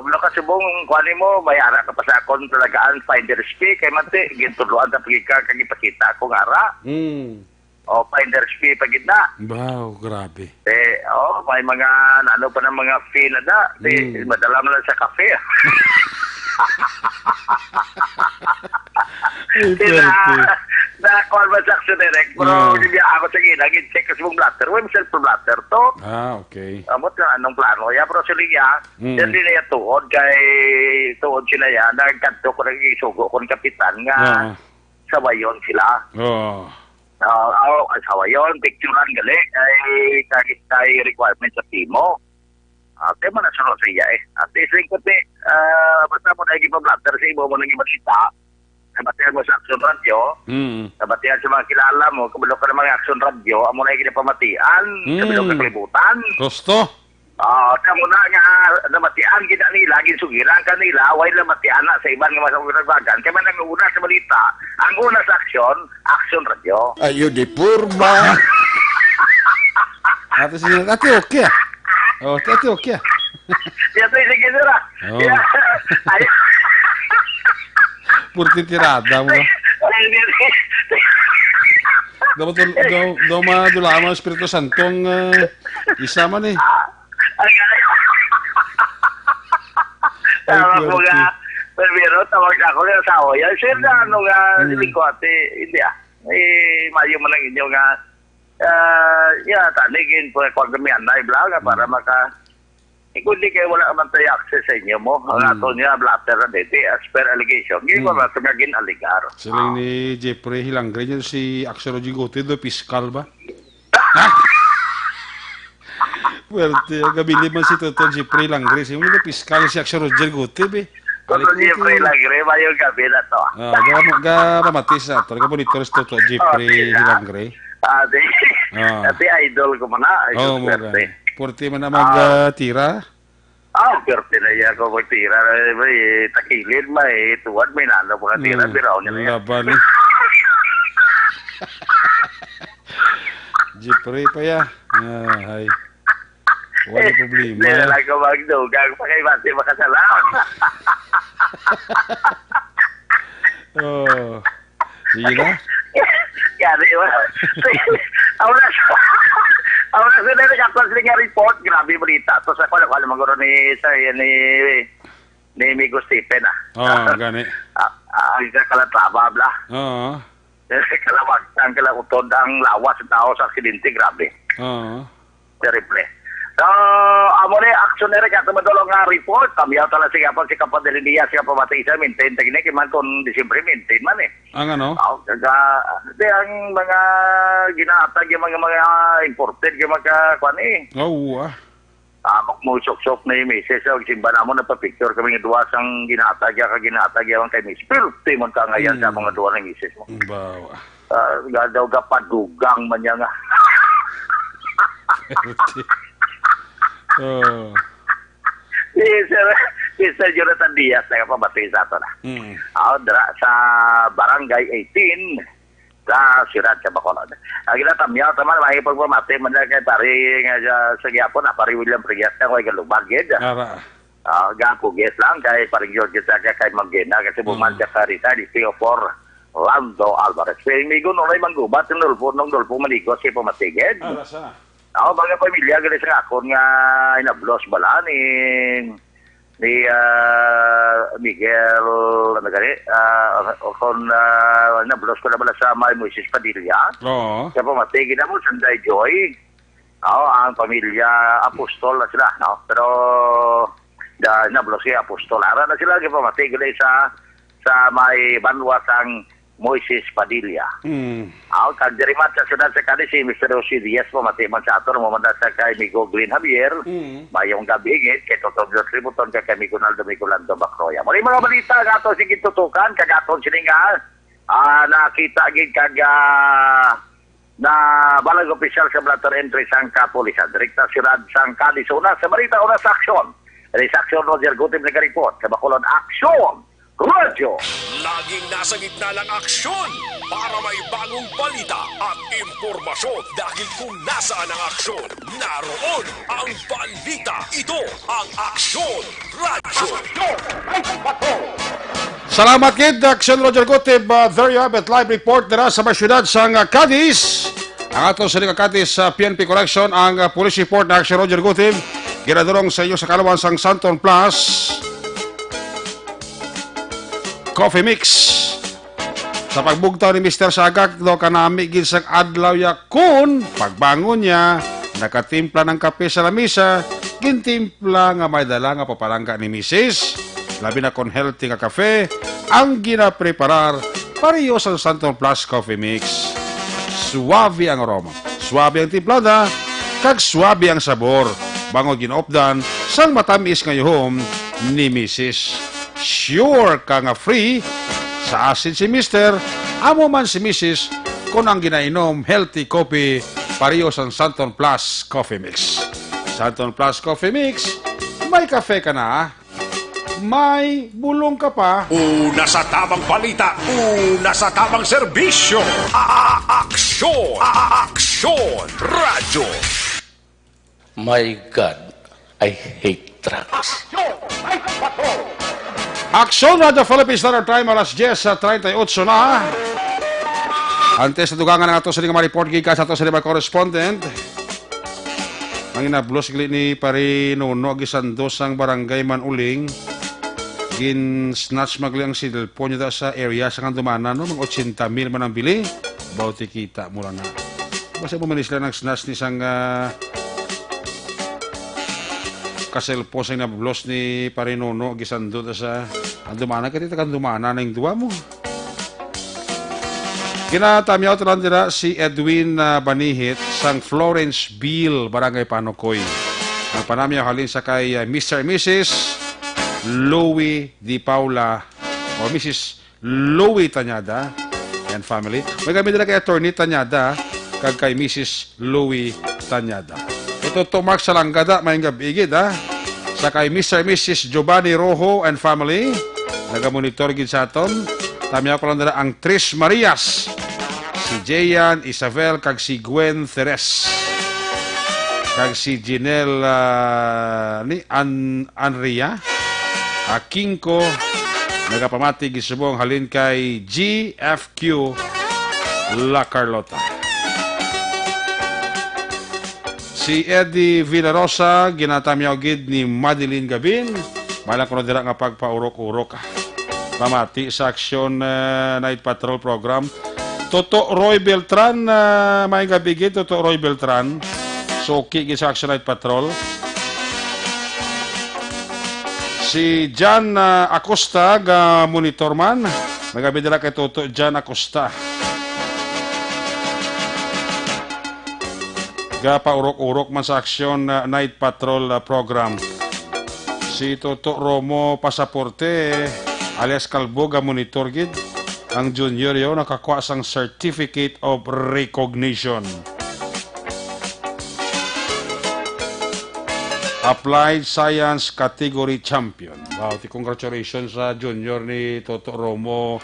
Mula kasubong kuhanin mo, bayara ka pa sa akong talagaan finder's fee kay mati, gintuluan na kagipakita ko nga ra. Finder's fee pa gitna. Wow, grabe. May mga ano pa ng mga fee na da. Madala mo lang sa kafe. Na-call ba sa action direct pero hindi ako sa gina check kasi mong blatter self-blatter to okay amot na anong plano pero sila yan din na tuod kay tuod sila yan nagkanto ko nag-isugo kung kapitan nga sabayon sila sabayon picturean gali kay requirement sa timo kaya man nasunod sa iya at least rin ko basta mo na i-blatter sa imo mo nang ibalita nabatihan mo sa Action Radio, nabatihan sa mga kilala mo, kabalo ka ng mga Action Radio, amo na yung pamatian, kabalo ka kalibutan. Gusto? Kamo na nga, nabatian, gina nila, ginsugiran ka nila, way nabatian na sa ibang mga masagbagan. Kaya man ang una sa balita, ang una sa Action Radio. Ayo di purma. Ate okay. Ate okay. Ito yung sige nila. Purti tirada mo. Daw madula mo Espiritu Santong isa man Tama po nga. Pero tawag na ako ng asawa yan. Sir, na ano nga, lingkwate, hindi mayo mo lang inyo nga, tanigin po kung kami anay vlog para maka, kundi kayo wala naman tayo access sa inyo mo. Ang ato niya, blatter na dito, as per allegation. Hindi ko na tumagin aligar. Sila ni Jeffrey Hilangre, yun si Axelogy Gote, do piskal ba? Pwerte, gabili man si Toto Jeffrey Hilangre, siya yung piskal si Axelogy Gote, be. Toto Jeffrey Hilangre, mayong gabi na to. Gamatis na to, gabonitor si Toto Jeffrey Hilangre. Ati idol ko man na. Oo, mo ga. Pwerte man na mag-tira? Pwerte na yan ko mag-tira. Takilid ma tuwad may nano mga tira. Biraw niya na yan. Laban eh. Jeffrey pa ya. Ay. Wala problema. Hindi na lang ko magdugang pa kay Bati makasalamat. Sige na. Yari mo. Ako na sila nagkakonsling nga report. Grabe balita. Tapos ako alam maguro ni Migo Stephen gani. Ang kalatraba bla. Kalawag ang kalakutod ang lawas sa tao sa aksidente. Grabe. Terrible. So, amo ni action na rin kaya madulong nga report. Kamiyaw tala siya pa si Kapadelinia siya pa matay sa maintain. Taginig man kung December maintain man eh. Ang ano? Ang mga ginatag yung mga imported yung mga kwan eh. Musok-sok na yung misis. Simba na mo nagpa-picture kami ng duwas ang ginatag yung kay misis. Pero timon ka ngayon sa mga duwas ng misis mo. Bawa. Gadaw ka padugang man niya nga. Sir Jonathan Diaz na kapabati sa ito na. Sa Barangay 18 sa Sirad sa Bacolod. Ginatamyaw naman, makipagpamati man na kay pari sa Gyapon na pari William Prigat na kay Galubagid. Gapugis lang kay pari George sa kay Magena kasi bumanda ka rita di Theofor Lando Alvarez. Pero may guno na manggubat ng Dolpo Maligos si Pumatigid. Ako mga pamilya gali sa akon nga inablos bala ni Miguel kon inablos ko na bala sa may Moises Padilla. Sa pamatigi na mo Sanday Joy. Ang pamilya apostol na sila, no? Pero inablos si apostol ara na sila kay pamatigi sa may banwasang Moises Padilla. Kag dirimat sa sunod sa kani si Mr. Jose Diaz pamatiman sa ato mamanda sa kay Migo Green Javier. Mayong gabi gid kay Toto Tributon kay Migo Naldo Micolando Bacroya. Muli mga balita gato sige tutukan kagaton sini nga nakita gid kag na balag opisyal sa Blatter Entry sang Kapulisan. Direkta si Rad sang Kalisuna sa balita una sa aksyon. Sa aksyon Roger Gutim nag-report sa Bacolod Aksyon Radio. Laging nasa gitna ng aksyon para may bagong balita at impormasyon. Dahil kung nasaan ang aksyon, naroon ang balita. Ito ang Aksyon Radio. Salamat kid, Aksyon Roger Gotib. There you have it, live report na sa masyudad sa Cadiz. Ang ato sa Cadiz PNP Correction, ang police report na Aksyon Roger Gotib. Ginadurong sa iyo sa Kalawan sang Santon Plus. Coffee mix sa pagbugtaw ni Mr. Sagak do kanami gid sang adlaw ya kun pagbangon niya nakatimpla ng kape sa lamisa gintimpla nga may dala nga papalangga ni Mrs. labi na kon healthy nga kafe ang ginapreparar pareho sa Santon Plus Coffee Mix. Suwabe ang aroma, suwabe ang timplada kag suwabe ang sabor bango ginaopdan sang matamis nga yuhom ni Mrs. Sure ka nga free sa asin si Mr. Amo man si Mrs. kung ang ginainom healthy coffee pareho sa Santon Plus Coffee Mix. Santon Plus Coffee Mix, may kafe ka na, may bulong ka pa. Una sa tamang balita, una sa tamang serbisyo. Aksyon! Aksyon! Radyo! My God, I hate trucks. Aksyon Radio Philippines Standard Time alas 10:38 na. Antes na dugangan ng ato sa mga report gikan sa ato sa mga correspondent. Ang inablos ni pari Nuno gisandos ang barangay Manuling. Gin snatch magli ang cellphone nyo sa area sa kandumana, no? Mga 80,000 man ang bili. Bauti kita mula na. Basta bumanis lang ang snatch ni isang kaselpo sa inablos ni Parinono. Gisando sa kandumana. Katita kandumana na yung duwa mo. Ginatamyaw talan dira si Edwin Banihit sang Florenceville, Barangay Panokoy. Ang panamyaw halin sa kay Mr. and Mrs. Louie Di Paula o Mrs. Louie Tanyada and family. May kami nila kay Attorney Tanyada kag kay Mrs. Louie Tanyada. Ito tumark sa langgada may gabigid sa kay Mr. and Mrs. Giovanni Rojo and family. Nagamonitor gid sa aton. Tamyaw ko lang nila ang Tris Marias, si Jayan Isabel kag si Gwen Teres kag si Jinel ni Anria Akingko. Nagapamati gisubong halin kay GFQ La Carlota. Si Eddie Villarosa ginatamyaw gid ni Madeline Gabin. Malang kuno dira nga pagpaurok-urok pamati sa Action Night Patrol Program. Toto Roy Beltran, may gabigit, Toto Roy Beltran. So, kiki sa Action Night Patrol. Si John Acosta, monitorman. May gabigit nila kay Toto John Acosta. Paurok-urok man sa Action Night Patrol Program. Si Toto Romo Pasaporte, alias Kalbo, monitor gid. Ang junior yun, nakakuha sang Certificate of Recognition. Applied Science Category Champion. Wow, congratulations sa junior ni Toto Romo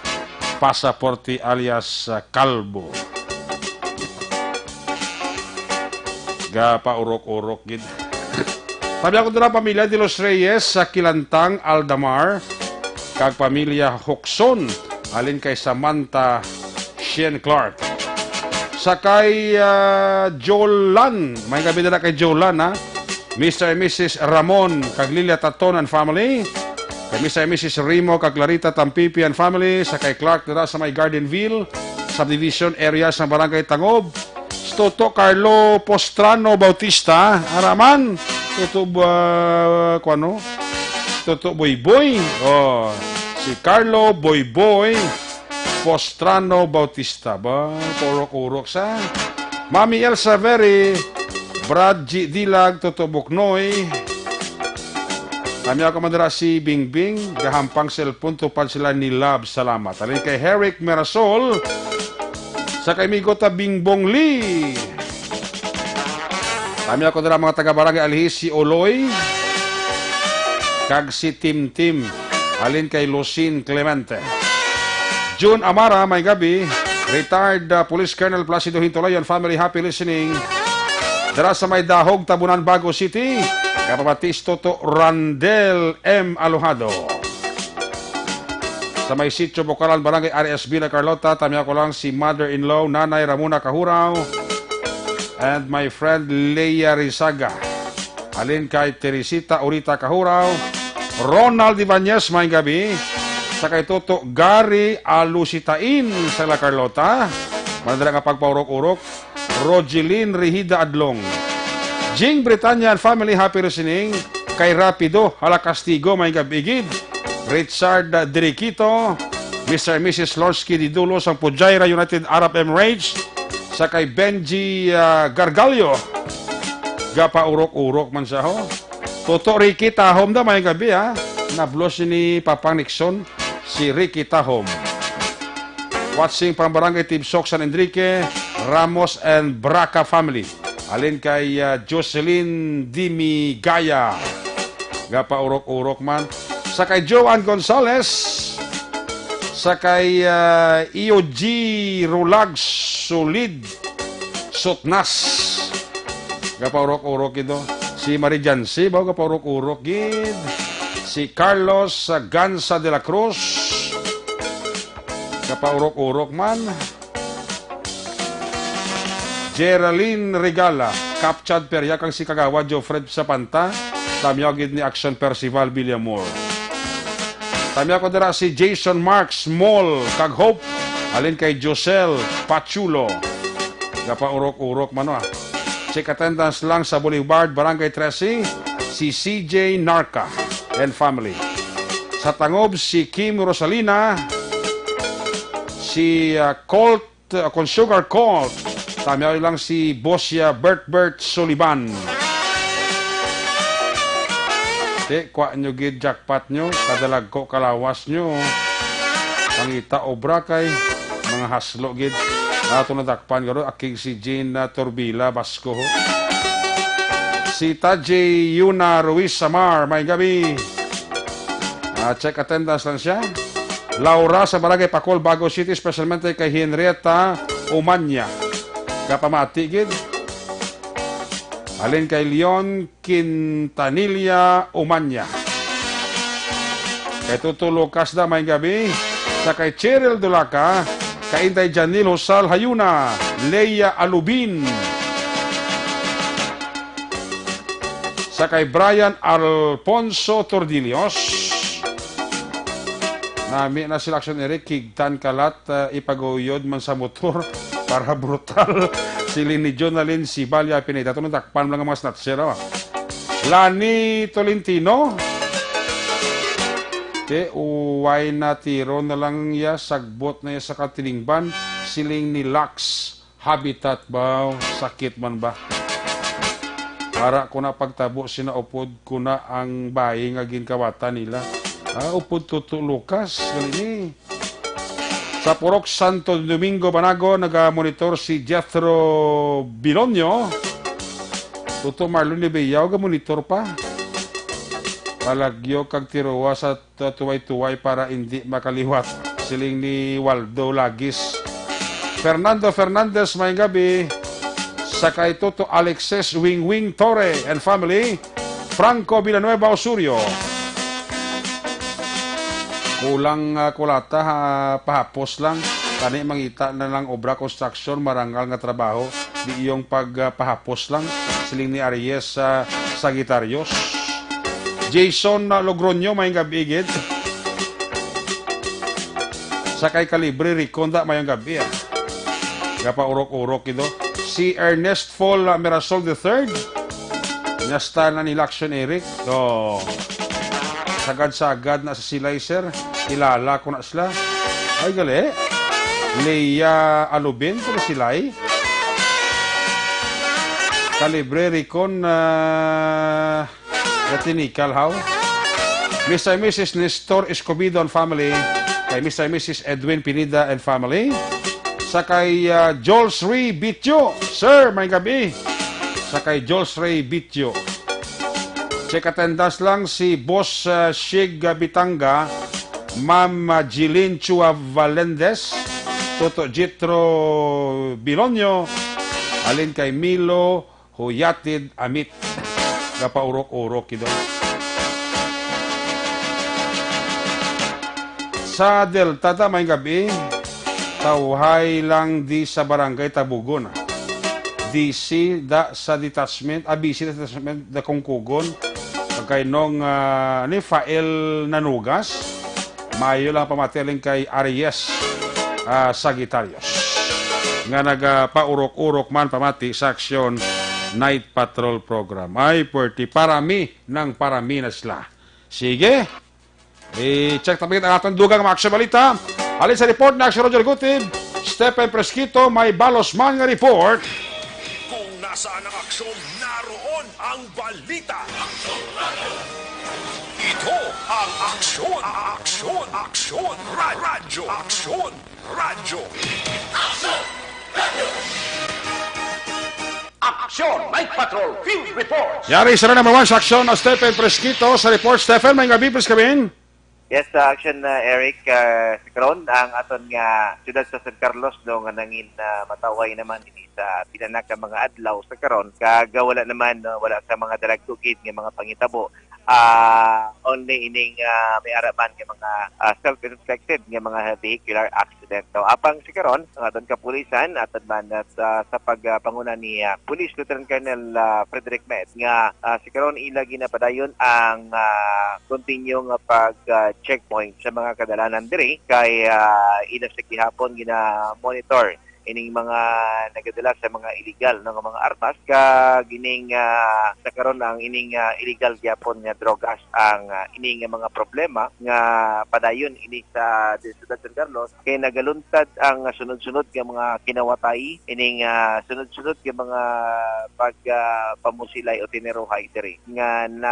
Pasaporte alias Kalbo. Paurok-urok gid. Sabi ako doon pamilya de Los Reyes sa Kilantang, Aldamar, kag pamilya Hoxon, alin kay Samantha Shane Clark. Sakay Jolan, may gabi na kay Jolan Mr. and Mrs. Ramon kag Lilia Taton and family. Kay Mr. and Mrs. Rimo kag Clarita Tampipi and family. Sakay Clark dira sa may Gardenville subdivision area sa Barangay Tangob. Toto Carlo Postrano Bautista, araman. Toto Toto Boyboy. Oh, si Carlo Boyboy Postrano Bautista. Ba, kurok-kurok sa. Mami Elsa Veri, Brad G. Dilag, Toto Buknoy. Kami ako madara si Bingbing, gahampang cellphone tupad sila ni Love. Salamat. Alin kay Herrick Merasol, sa kay Migota Bingbong Lee. Kami ako dara mga taga-barangay Alhis, si Oloy, kag si Tim Tim, alin kay Lucine Clemente. June Amara, may gabi, retired Police Colonel Placido Hintolayan, family, happy listening. Dara sa may Dahog, Tabunan, Bago City, Kapabatis Toto Randel M. Alojado. Sa may sitio Bukaran, Barangay RSB na Carlota, tamya ko lang si mother-in-law, Nanay Ramona Kahuraw, and my friend Leia Rizaga. Alin kay Teresita Urita Kahuraw, Ronald Ibanez, may gabi. Sa kay Toto Gary Alusitain sa La Carlota, manadala nga pagpaurok-urok, Rogeline Rihida Adlong. Jing Britannia and family, happy listening. Kay Rapido Hala Castigo, may gabigid. Richard Diriquito, Mr. and Mrs. Lorsky Didulo sa Pujaira, United Arab Emirates. Sa kay Benji Gargalio, gapaurok-urok man siya ho. Toto Ricky Tahom da, may gabi nablos ni Papang Nixon, si Ricky Tahom. Watching from Barangay Tibsok, San Enrique, Ramos and Braca family. Alin kay Jocelyn Dimi Gaya, gapaurok-urok man. Sa kay Joan Gonzales, sa kay EOG Rulag Solid Sotnas, gapaurok-urok ito. Si Marie Jansi, gapaurok-urok gid. Si Carlos Gansa de la Cruz, gapaurok-urok man. Geraldine Regala, Kapchad Perya kang si Kagawa Jofred sa Panta, tamyagid ni Action Percival Villamor. Tamya ko dira si Jason Marks Small kag Hope alin kay Josel Pachulo. Gapa urok-urok man ah. Check attendance lang sa Boulevard Barangay 13 si CJ Narca and family. Sa Tangob si Kim Rosalina, si Colt Consugar Colt. Tamya lang si Bosya Bert Sullivan. Kwa nyo gid jackpot nyo, kadalag ko kalawas nyo. Pangita obra kay mga haslo gid. Ato na dakpan garo aking si Jean Torbila Basco. Si Tajay Yuna Ruiz Samar, may gabi. Check attendance lang siya. Laura sa Barangay Pacol, Bago City, specialmente kay Henrietta Umanya. Kapamati gid. Alin kay Leon Quintanilla Umanya. Kay Tutulo Kasda may gabi. Sa kay Cheryl Dulaca, kay Intay Janil Hosal Hayuna, Leia Alubin. Sa kay Brian Alfonso Tordillos. Nami na sila action Eric Kigtan Kalat ipaguyod man sa motor para brutal. Sili ni Jonalyn si Balya Pineda. Ito takpan lang ang mga snatcher. Lani Tolentino. Uway na tiro na lang ya. Sagbot na ya sa katilingban. Siling ni Lux. Habitat ba? Sakit man ba? Para ko na pagtabo sinaupod ko na ang bayi nga ginkawatan nila. Upod Tutu Lucas. Galini. Sa Purok Santo Domingo, Banago, nag-monitor si Jethro Bilonyo. Tuto Marlon Libeyaw, ga-monitor pa. Palagyo kag tirowa sa tuway-tuway para hindi makaliwat. Siling ni Waldo Lagis. Fernando Fernandez, may gabi. Sakay Tuto Alexis Wing Torre and family. Franco Villanueva Osorio. Kulang kulata, pahapos lang. Kani mangita na lang obra construction, marangal nga trabaho. Di iyong pagpahapos lang. Siling ni Aries Sagitarios. Jason Logroño, may gabigid. Sakay Kalibre, Riconda, may gabi. Gapa urok-urok ito. Si Ernest Fall Mirasol III. Nasta na ni Laction Eric. Sagad-sagad na sa silay, sir. Kilala ko na sila. Ay, gali. Leia Alubin, pero silay. Kalibre, Ricon, Ratinikal, how? Mr. and Mrs. Nestor Escobedo and family. Kay Mr. and Mrs. Edwin Pinida and family. Sa kay Jules Ray Bityo. Sir, may gabi. Sa kay Jules Ray Bityo. Check attendance lang si Boss Shig Bitanga, Ma'am Jilin Chua Valendes, Toto Jitro Bilonyo, alin kay Milo Huyatid Amit. Kapaurok-urok ito. Sa Delta may gabi, tawhay lang di sa barangay Tabugon. DC da sa detachment, BC da detachment da Kongkugon. Kay nung ni Fael Nanugas, mayo lang pamateling kay Aries Sagitarios. Nga nagpaurok-urok man pamati sa aksyon Night Patrol Program. Ay, puwerti, parami na sila. Sige, i-check tapos ang atong dugang mga aksyon balita. Alin sa report na aksyon Roger Gutib, Stephen Presquito, may balos man nga report. Kung nasaan ang aksyon, naroon ang balita. Ito ang aksyon, radyo, Aksyon, Night Patrol, Field Reports. Yari sa number 1 sa aksyon na Stephen Presquito sa report. Stephen, may gabi, please kabin. Yes, action Eric, karon ang aton nga siyudad sa San Carlos no nga nangin mataway naman ini sa pinanak nga mga adlaw sa karon kag wala naman wala sa mga dalagtukid nga mga pangitabo only ining may araman nga mga self-inflicted nga mga vehicular accident. So, apang si karon ang aton kapulisan aton man sa pagpanguna ni Police Lieutenant Colonel Frederick Med nga si karon ila ginapadayon ang continue nga pag-checkpoint sa mga kadalanan diri kay ila sa gihapon gina-monitor ining mga nagadala sa mga illegal nga mga armas gining sa karon ang ining illegal gyapon nga drogas ang ining mga problema nga padayon ini sa Ciudad San Carlos kay nagaluntad ang sunod-sunod nga mga kinawatay ining sunod-sunod nga mga pagpamusilay o tinerohay diri nga na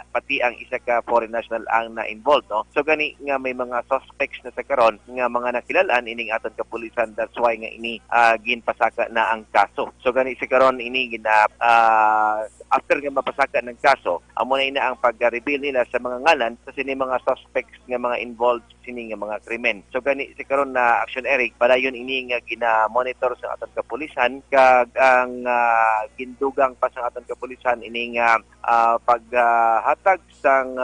pati ang isa ka foreign national ang na-involved, no? So gani nga may mga suspects na sa karon nga mga nakilalan ining aton kapulisan, that's why nga ini ginpasaka na ang kaso. So gani si karon ini gina after nga mapasaka ng kaso, amo na ina ang pag-reveal nila sa mga ngalan sa sini mga suspects nga mga involved sini nga mga krimen. So gani si karon na Action Eric padayon ini nga gina-monitor sa aton kapulisan kag ang gindugang pa sa aton kapulisan ini nga paghatag sang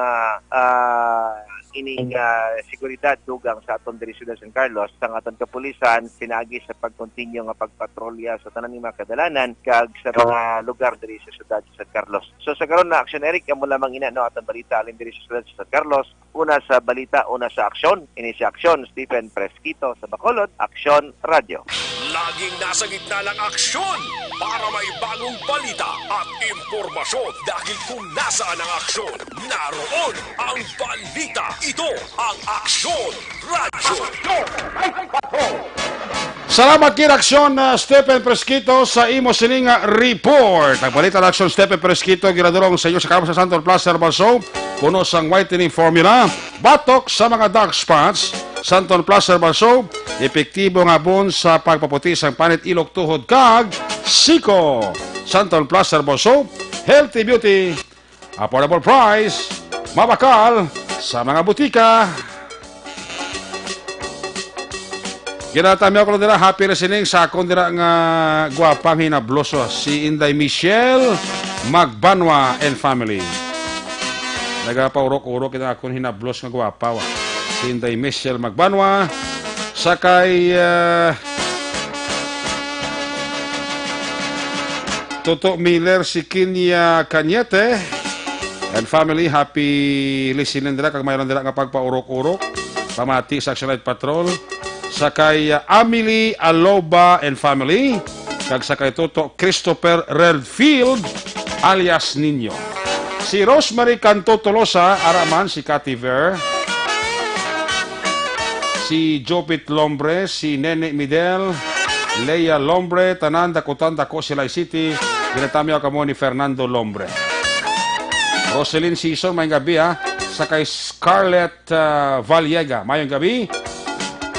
ining seguridad dugang sa aton diri Ciudad San Carlos sang aton kapulisan pinagi sa pag-continue nga pagpatrolya sa tanan mga kadalanan kag sa mga lugar diri sa Ciudad San Carlos. So sa karon na Action Eric amo lamang ina no aton balita alin diri sa Ciudad San Carlos. Una sa balita, una sa aksyon. Ini si Aksyon Stephen Fresquito sa Bacolod, Aksyon Radio. Laging nasa gitna ng aksyon para may bagong balita at impormasyon dahil kung nasaan ang aksyon, naroon ang balita. Ito ang Aksyon Radio. Salamat kay Aksyon Stephen Fresquito sa imo sining report. Ang balita ng Aksyon Stephen Fresquito ginadurong sa iyo sa Carlos Santos Plaza Herbal puno sang whitening formula, batok sa mga dark spots, Santon Plus Herbal Soap, epektibo nga bon sa pagpaputi sang panit ilok tuhod kag siko. Santon Plus Herbal Soap, healthy beauty, affordable price, mabakal sa mga butika. Ginatami ako nila, happy listening sa akong nila nga guwapang hinabloso, si Inday Michelle Magbanwa and family. Nagapaurok-urok ito akong hinablos nga guwapa. Si Inday Michelle Magbanwa, sakay Toto Miller, si Kinya Cañete and family, happy listening nila kag mayroon nila nga pagpaurok-urok. Pamati sa Action Light Patrol. Sakay Amelie Aloba and family, kag sakay Toto Christopher Redfield alias Ninyo. Si Rosemary Canto Tolosa, araman si Cathy Ver, si Jopit Lombre, si Nene Midel, Leia Lombre, tanan dakutan dako Silay City, ginatami ako mo ni Fernando Lombre. Roselyn Season, mayong gabi sakay Scarlett Vallega, mayong gabi.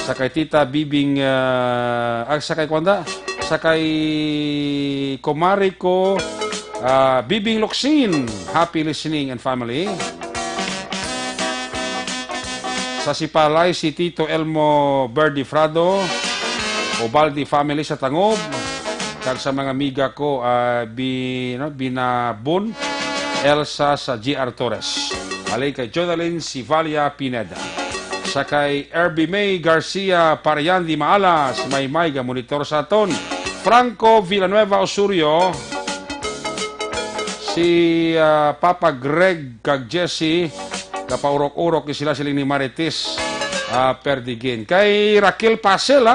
Sakay Tita Bibing, sakay Kwanda, sakay Comariko, Bibing Loksin, happy listening and family. Sa Sipalay, si Tito Elmo Berdi Frado, Obaldi family sa Tangob, kag sa mga amiga ko, Binabon, Elsa sa GR Torres. Alay kay Jonalyn Sivalia Pineda. Sakay Erby May Garcia Parayandi Maala, si Maymay ga monitor sa aton. Franco Villanueva Osorio, si Papa Greg kag Jesse, kapaurok-urok sila siling ni Marites Perdigin. Kay Raquel Pasel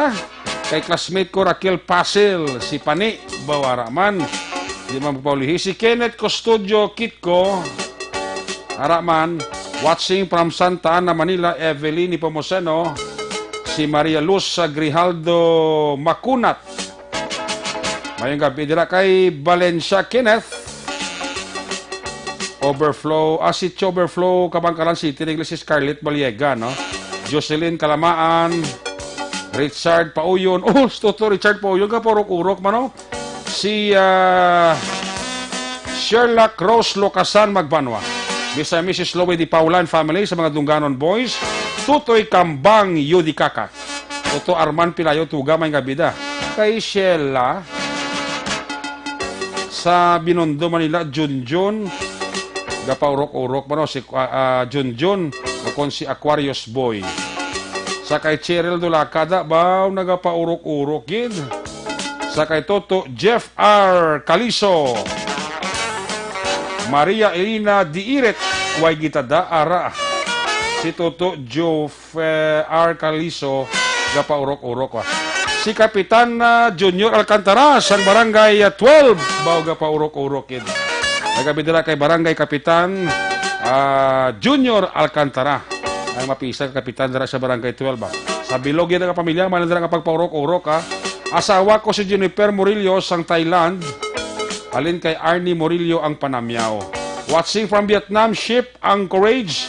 kay classmate ko Raquel Pasel, si Pani Bawaraman, di man paulihi. Si Kenneth Custodio Kitko, Araman, watching from Santa Ana, Manila, Evelyn Pomoseno, si Maria Luz Grijaldo Makunat. Mayong gabi dira kay Valencia Kenneth, Overflow, si Overflow, Kabangkalan City, English si Scarlett Baliega, no? Jocelyn Kalamaan, Richard Pauyon, Toto Richard Pauyon, kaporok-urok man, no? Si Sherlock Rose Locasan Magbanwa. Bisa Mrs. Lowe Di Paulan family sa mga Dunganon Boys, Tutoy Kambang Yudi Kaka, Toto Arman Pilayo Tuga may gabida. Kay Sheila sa Binondo Manila, Junjun Gapaurok-urok man si Junjun o kon si Aquarius Boy. Sa kay Cheryl Dulacada ba nagapaurok-urok gid. Sa kay Toto Jeff R. Caliso. Maria Elena Diiret way gitada ara. Si Toto Jeff R. Caliso gapaurok-urok Si Kapitan Junior Alcantara sang Barangay 12 bao gapaurok-urok gid. Nagabidala kay Barangay Kapitan Junior Alcantara. Ay mapisa kapitan dara sa Barangay 12 ba. Sa bilog yan nga pamilya, man dara nga pagpaurok-urok Asawa ko si Juniper Murillo sang Thailand. Alin kay Arnie Murillo ang Panamyaw. Watching from Vietnam, ship ang Courage.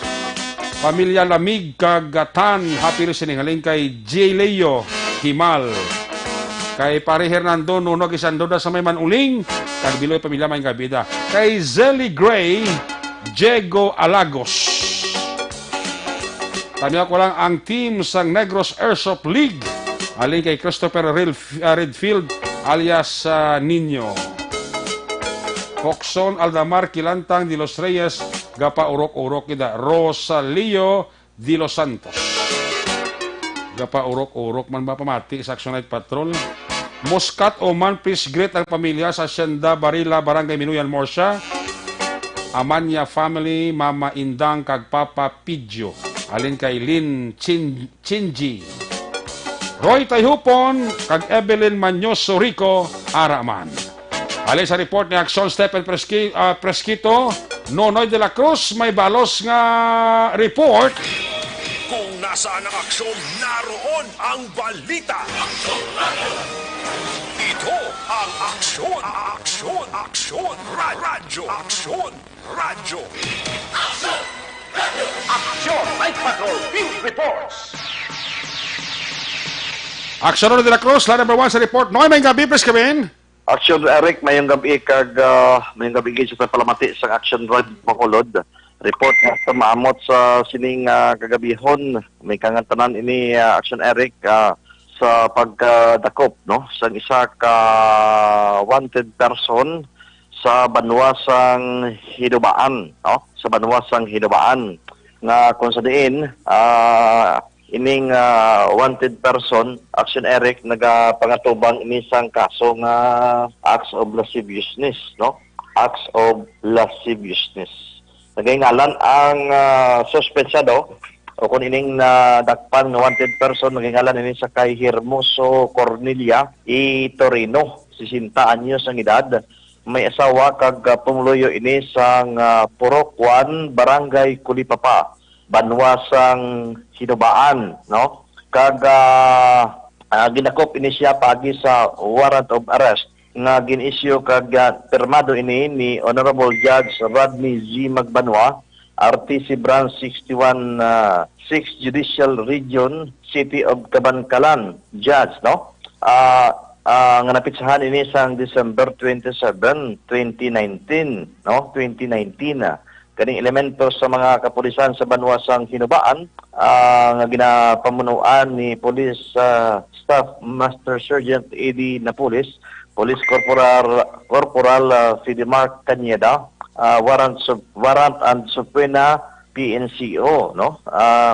Pamilya Lamig Kagatan. Happy listening. Alin kay J. Leo Himal. Kay pare Hernando Nunog Isandoda sa may Manuling. Kagbiloy pamilya may gabida. Kay Zelly Gray, Diego Alagos. Tamiya ko lang ang team sang Negros Airsoft League. Alin kay Christopher Redfield alias Nino. Coxon Aldamar Kilantang de los Reyes gapa urok-urok ida. Rosalio de los Santos. Gapa urok-urok man ba pamati sa Action Night Patrol. Muscat Oman, please greet ang pamilya sa Hacienda Barila, Barangay Minuyan, Morsha. Amanya family, Mama Indang, kag Papa Pidjo. Alin kay Lin Chinji. Roy Tayhupon, kag Evelyn Manyoso Rico, Araman. Alin sa report ni Action Stephen Presquito, Nonoy de la Cruz, may balos nga report. Kung nasaan ang aksyon, naroon ang balita. Ito ang aksyon, radyo, radyo. Action Night Patrol Field Reports. Action de la Cruz, line number 1 sa report. Noy, may gabi, please come in. Action Eric, mayong gabi kag mayong gabi gid sa palamati sa Action Road Bacolod. Report sa maamot sa sining kagabihon, may kangantanan ini Action Eric sa pagdakop no sa isa ka wanted person sa Banwasang Hidubaan, no? Sa Banwasang Hidubaan nga kung sa diin ining wanted person Action Eric nagapangatubang ini sang kaso nga acts of lasciviousness, no? Acts of lasciviousness. Nagaingalan ang suspensado o kung ining dakpan nga wanted person nagaingalan ini sa kay Hermoso Cornelia E. Torino, 60 anyos ang edad. May asawa kag pumuluyo ini sang Purok 1, Barangay Kulipapa, Banwasang Hinubaan, no? Kag ginakop ini siya pagi sa warrant of arrest nga gin-issue kag permado ini ni Honorable Judge Rodney Z. Magbanwa, RTC Branch 61 6th Judicial Region, City of Cabancalan, Judge, no? Nga napitsahan ini sang December 27, 2019, no? 2019 kaning elemento sa mga kapulisan sa Banwasang Hinubaan nga ginapamunuan ni Police Staff Master Sergeant A.D. Napolis, Police Corporal Fidemark Cañeda, warrant and subpoena PNCO, no?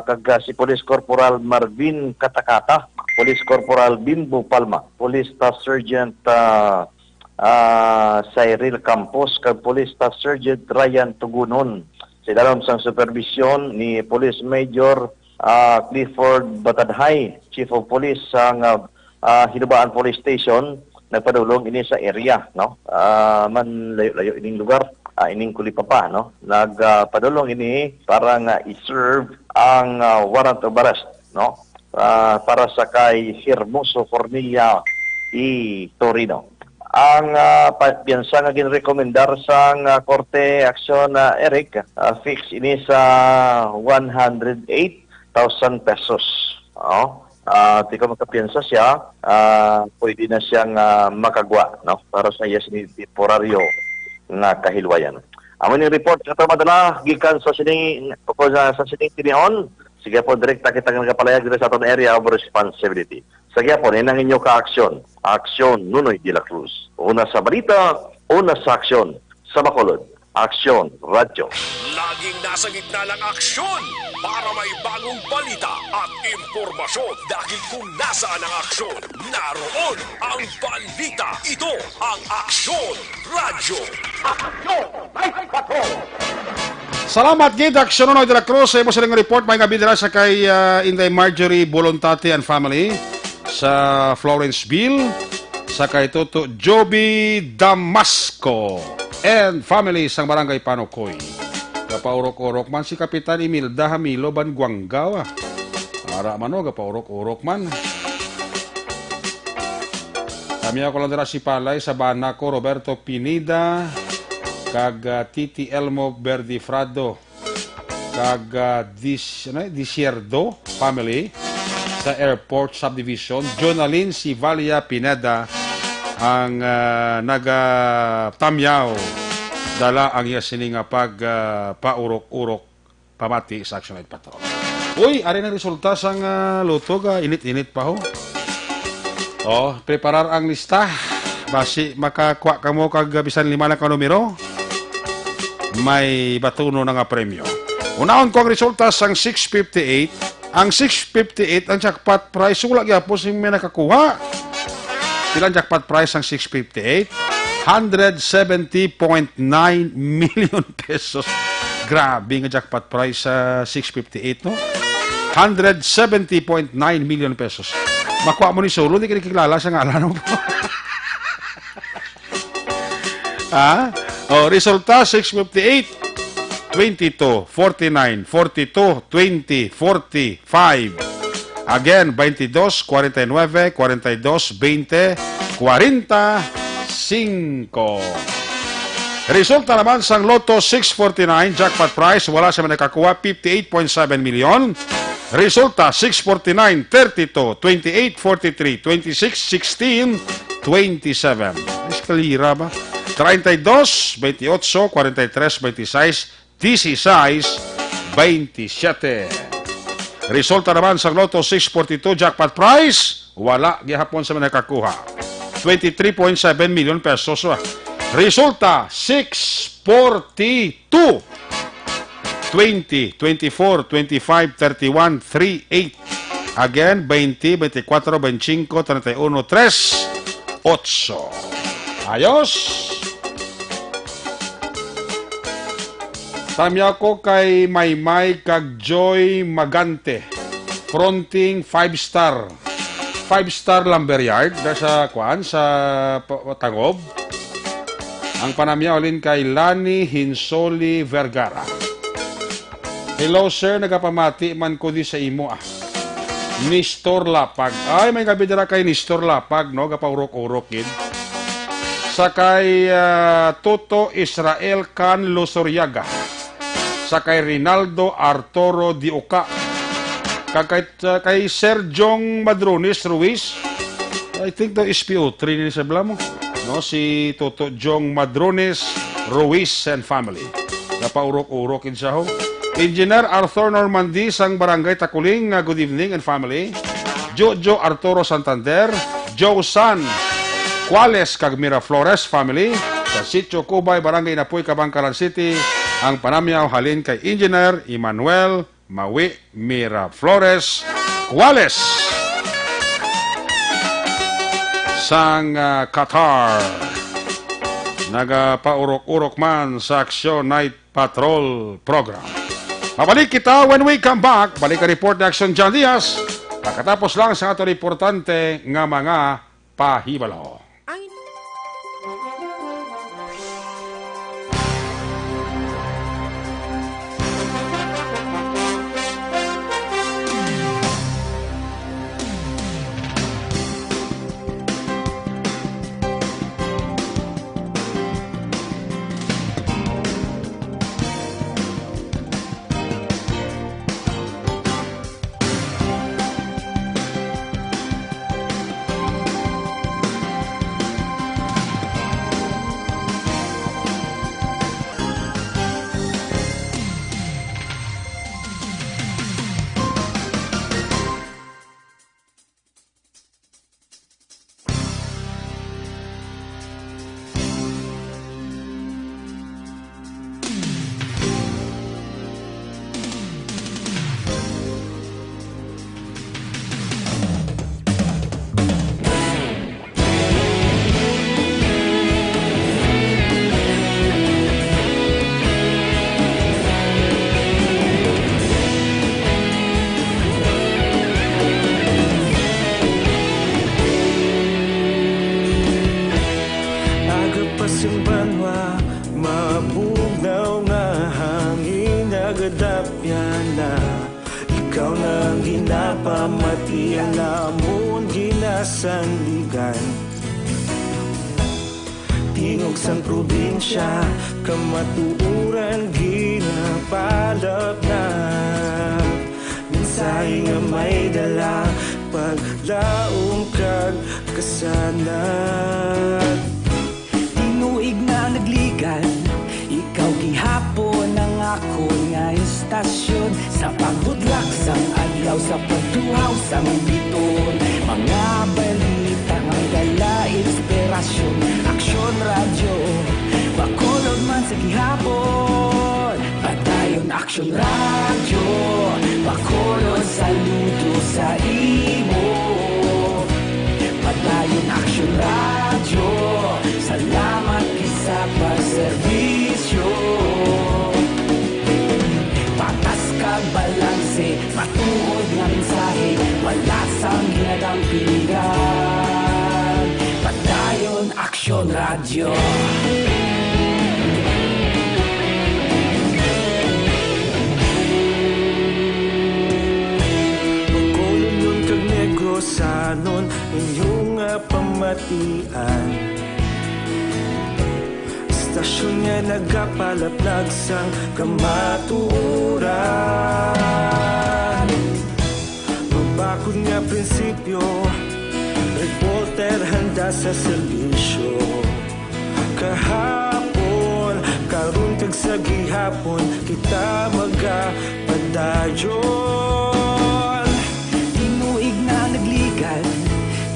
Kag si Police Corporal Marvin Katakata, Police Corporal Bimbo Palma, Police Staff Sergeant Cyril Campos, kag Police Staff Sergeant Ryan Tugunon. Sa dalam sang supervision ni Police Major Clifford Batadhay, Chief of Police sang Hinubaan Police Station, nagpadulong ini sa area, no? Man layo-layo ining lugar, ining Kulipapa, no? Nagpadulong ini para nga i-serve ang warrant of arrest, no? Para sa kay Hermoso Cornelia E. Torino. Ang piyansa nga ginrekomendar sa Korte Aksyon Eric, fix ini sa 108,000 pesos. Di ka magkapiyansa siya, pwede na siyang makagwa, no? Para sa yes ni temporaryo nga kahilwayan. Amon yung report sa madala gikan sa sining tinion. Sige po, direkta kita nagapalayag dito sa atong area of responsibility. Sige po, inang inyo ka-aksyon. Aksyon Nunoy de la Cruz. Una sa balita, una sa aksyon sa Bacolod. Aksyon Radio. Laging nasa gitna ng aksyon para may bagong balita at impormasyon. Dahil kung nasaan ang aksyon, naroon ang balita. Ito ang Aksyon Radio. Aksyon Night Patrol! Salamat gid Aksyon Noy de la Cruz sa imo silang report may gabi dira sa kay Inday Marjorie Bolontate and family sa Florenceville sa kay Toto Joby Damasco and family sang barangay Panokoy. Gapaurok-urok man si Kapitan Imelda Hamilo Banguanggaw. Ara man o gapaurok-urok man. Kami ako lang dira si Palay sa Banaco Roberto Pinida kag Titi Elmo Berdifrado kag Disierdo family sa Airport Subdivision. Jonalyn Sivalia Pineda ang naga-tamyaw dala ang iya sininga pag paurok-urok pamati sa Action Night Patrol. Uy, ari na resulta sang luto ga init-init pa ho. Oh, preparar ang lista. Basi makakuha ka mo kag bisan 5 na ka numero. May batuno na nga premyo. Unahon ko ang resulta sang 658. Ang 658 ang jackpot price wala gyapon sing may nakakuha. Ilang jackpot price ang 658? 170.9 million pesos. Grabe nga jackpot price sa 658, no? 170.9 million pesos. Makuha mo ni Solo, hindi ka nakikilala sa ngalan mo. Ha? O, resulta, 658, 22, 49, 42, 20, 45. Again, 22, 49, 42, 20, 45. Resulta naman sang Lotto 649, jackpot price, wala sa nakakuha, 58.7 million. Resulta, 649, 32, 28, 43, 26, 16, 27. Eskalira ba? 32, 28, 43, 26, 16, 27. Resulta naman sa Lotto 642 jackpot price, wala gihapon sa nakakuha. 23.7 million pesos. Resulta 642. 20, 24, 25, 31, 38. Again, 20, 24, 25, 31, 3, 8. Ayos! Tamya ko kay Maymay kag Joy Magante. Fronting 5-star. 5-star lumberyard sa kuan sa Tangob. Ang panamya ulin kay Lani Hinsoli Vergara. Hello sir, nagapamati man ko di sa imo Nistor Lapag. Ay, may gabi dira kay Nistor Lapag, no? Gapaurok-urok yun. Sakay Toto Israel Can Losoriaga. Sakay Rinaldo Arturo Dioca. Kay Serjong Madrones Ruiz. I think the SPO3 ni sa blamo. No, si Toto Jong Madrones Ruiz and family. Gapaurok-urok yun siya ho. Engineer Arthur Normandy sang Barangay Takuling, good evening and family. Jojo Arturo Santander, Joe San Cuales kag Miraflores family. Sa Sitio Cubay, Barangay Napoy, Kabangkalan City, ang panamyaw halin kay Engineer Emmanuel Mawi Miraflores Cuales sang Qatar. Nagapaurok-urok man sa Action Night Patrol program. Mabalik kita when we come back. Balik ang report ni Action John Diaz. Pagkatapos lang sa ato importante nga mga pahibalo. pamati namon ginasandigan. Tingog sang probinsya, kamatuuran ginapalap na. Minsay nga may dala, paglaong kag kasanat. Tinuig na nagligan, ikaw gihapon ang ako nga istasyon. Sa pagbudlak sang adlaw, sa pagtuhaw sang biton. Mga balita nga dala inspirasyon. Aksyon radyo, bakolod man sa gihapon. Padayon aksyon radyo, bakolod saludo sa imo. Padayon aksyon radyo, salamat kisa pagserbisyo. Patas kag balanse, matuod nga mensahe, wala sang ginadang pilihan. Padayon aksyon radyo. Pagkolon kag negosanon, inyong pamatian. Istasyon nga nagapalaplag sang kamatuoran. Mabakod nga prinsipyo, reporter handa sa serbisyo. Kahapon, karon kag sa gihapon, kita magapadayon. Tinuig na nagligan,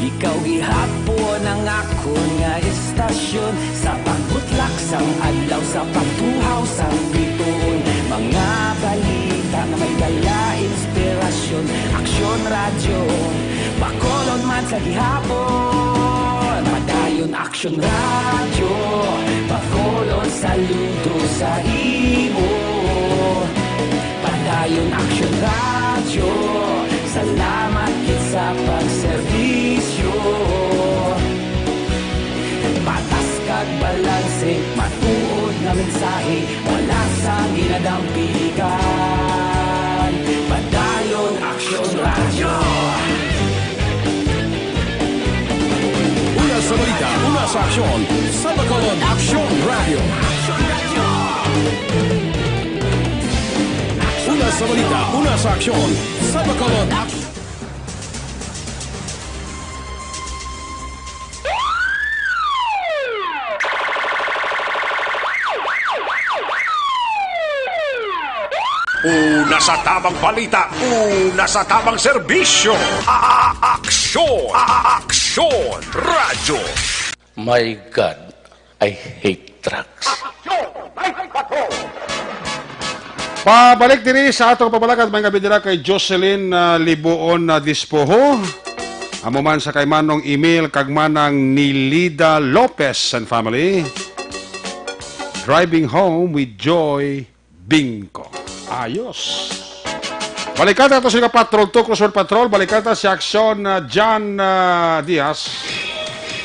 ikaw gihapon ang ako nga istasyon. Sa pagbutlak sang adlaw, sa pagtuhaw sang biton. Mga balita nga may dala inspirasyon. Aksyon radyo, bakolon man sa gihapon. Padayon aksyon radyo, bakolon saludo sa imo. Padayon aksyon radyo, salamat kit sa pagserbisyo. Patas kag balanse, matuod nga mensahe, wala sang ginadampigan. Padayon aksyon radyo. Una sa balita, una sa aksyon, sa Bacolod Aksyon Radio. Una sa balita, una sa aksyon, sa Bacolod Aksyon. Una sa tamang balita, una sa tamang serbisyo. Aksyon! Aksyon! Radyo! My God, I hate trucks. Pabalik diri sa atong pabalakad may gabi dira kay Jocelyn Libuon na Dispoho. Amo man sa kay manong email kag manang Nilida Lopez and family. Driving home with Joy Bingko. Ayos. Balikata to sila Patrol 2, Crossword Patrol. Balikata si Aksyon John Diaz.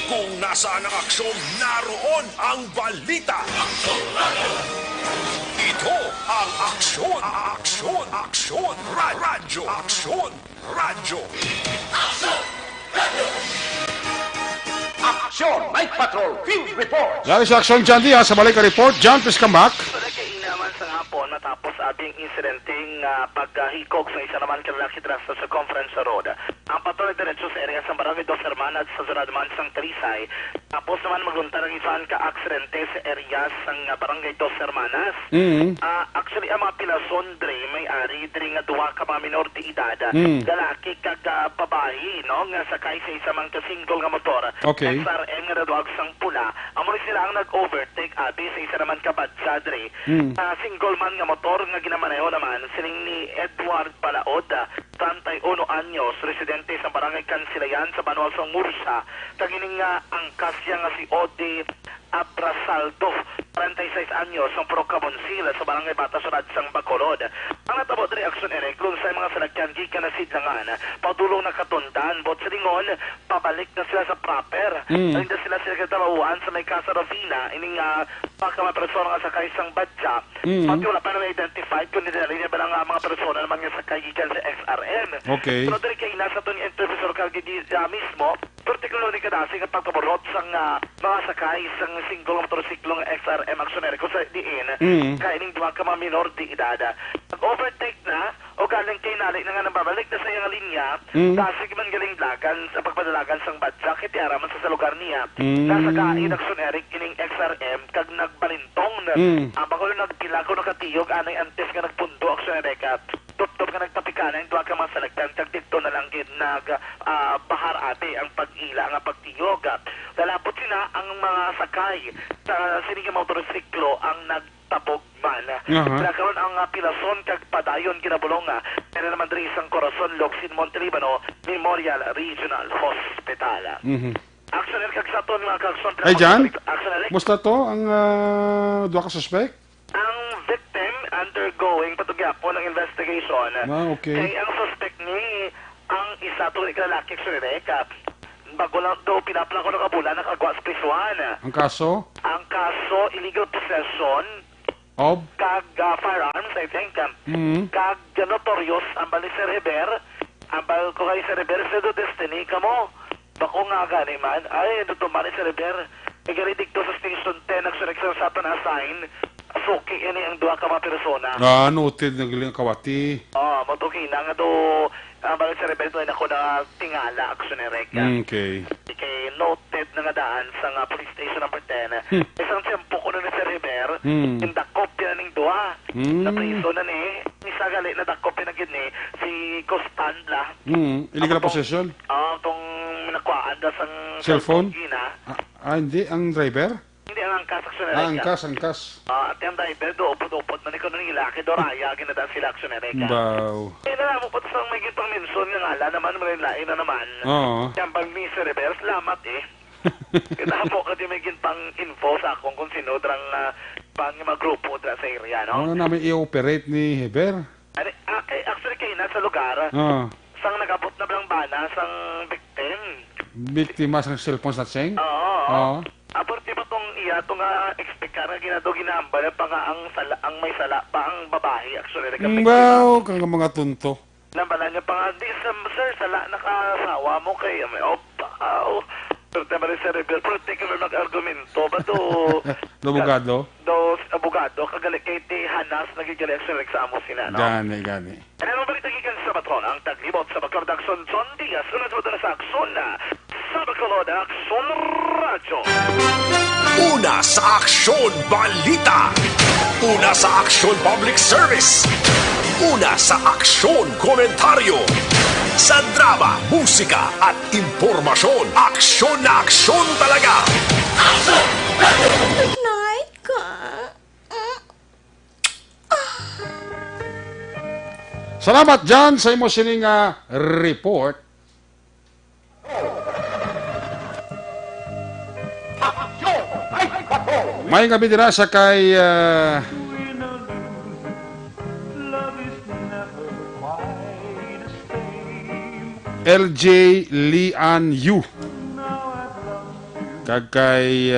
Kung nasaan ang aksyon, naroon ang balita. Ito ang aksyon, aksyon, aksyon, radyo, aksyon, radyo. Aksyon, Night Patrol, Field Report. Dari si Aksyon John Diaz sa balik report. John, please come back. Naman sa hapon matapos ating insidenteng paghikog sa isa naman kalalaki drasta sa Conference Road. Ang patuloy diretso sa area sa Barangay Dos Hermanas sa Zunadman sang Trisay. Tapos naman magluntar ang isang ka-aksidente sa area sang Barangay Dos Hermanas. Actually, ang mga pilason dre may ari dre nga duwa ka mga minor de edad. Galaki kag babae, no? Nga sakay sa isa man ka-single nga motor. Okay. SRM nga naduwag sang pula. Amo sila ang nag-overtake abi sa isa naman kabadsa dre. Single man nga motor nga ginamaneho naman sining ni Edward Palaod, 31 anyos, residente sa Barangay Kansilayan sa Banual sa Mursa. Tagining nga ang kasya nga si Ode Abrasaldo, 46 anyos, ang Procabonsil sa Barangay Batasunad sang Bacolod. Ang natabo diri aksyon ere kung sa mga salakyan gikan na sidlangan, padulong na katundan, bot sa lingon, pabalik na sila sa proper. Hindi sila katawuan sa may Casa Rovina, ining baka mga persona nga sakay sang badya. Pati wala pa na identify kung nila ba ng mga persona naman nga sakay gikan sa XRM. Okay. Pero diri kay nasa to ni Intervisor Calgidi mismo, particularly kadasi nga pagkaborot sang mga sakay sang single motorsiklo ng XRM aksyoner ko sa diin, kaining duwa ka mga minor di edad. Nag-overtake na, o galing kay nalik na nga nababalik na sa iyang linya, kasi man galing lagan sa pagpadalagan sang badya, kiti araman sa lugar niya. Nasa kain aksyoner kining XRM, kag nagbalintong na, bako nagpila ko nakatiyog, anay antes ka nagpundo aksyoner ka, top ka nagtapikanan, duwa ka mga salagdan, kag dito na lang bahar ate ang pag-ila, ang pagtiyog. Lalapot sila ang mga sakay sa sinigang motorsiklo ang nagtabog man. Nagkaroon ang pilason kag padayon kinabulong pero naman diri isang Corazon Locsin Montelibano Memorial Regional Hospital. Aksyoner kag sa to mga kakson. Ay Jan, musta to ang duha ka suspect? Ang victim undergoing patugyapo ng investigation. Okay. Kay ang suspect ni ang isa to lalaki aksyoner bago lang daw pinaplang ko ng kabulan nakagawa sa prisuan. Ang kaso? Ang kaso, illegal possession of kag firearms, I think. Kag notorious, ambal ni Sir Heber, ambal ko kay Sir Heber, Sedo Destiny, kamo. Bako nga gani man, ay, ito man ni Sir Heber. Igaridig to sa Station 10, nagsureksyon sa ito na assign. Suki, ini ang dua ka mga persona. Noted, nagaling kawati. Matuki na nga do, ambal ni Sir Heber, doon ako na tingala, aksyonereka. Okay. Kay noted na nga daan sa police station number 10. Isang tiyempo ko na ni Sir Heber, indakop yan ning dua. Na priso na ni, isa gali na dakop yan agad ni, si Costanla. Illegal possession? Itong nakwaan da sang cellphone? Hindi. Ang driver? Hindi, ang angkas aksyonereka. Angkas. At yung driver, upod-upod na ni ko nila, kidoraya, ginadaan sila aksyonereka. Wow. Nalaman po sa may gitang minson nga ngala naman, malain na naman. Yung pag ni Sir Heber, salamat Kita po kasi may gintang info sa akong kung sino drang pang mga grupo dra sa area, no? Ano namin i-operate ni Heber? Actually, kayo na sa lugar, sang nagabot na blang bana, sang victim. Biktima sa cellphone sa Cheng? Oo. Aporti pa tong iya, itong expect ka na ginado ginamba na pa nga ang may sala pa ang babae, actually. Wow, kang mga tunto. Nambala niya pa nga, sir, sala nakasawa mo kay, pero tayo Sir Heber, particular nag-argumento ba do abogado? Abogado, kagalit kay Hanas, nagigali ang reklamo sila, no? Gani. Ano mo balita gikan sa patron, ang taglibot sa Bacolod Action John Diaz, sunod na sa Action sa Bacolod Action Radio. Una sa Aksyon Balita. Una sa Aksyon Public Service. Una sa Aksyon Komentaryo. Sa drama, musika at impormasyon. Aksyon na aksyon talaga. Night ka. Salamat Jan sa imo sining report. May gabi dira sa kay LJ Lian Yu kag kay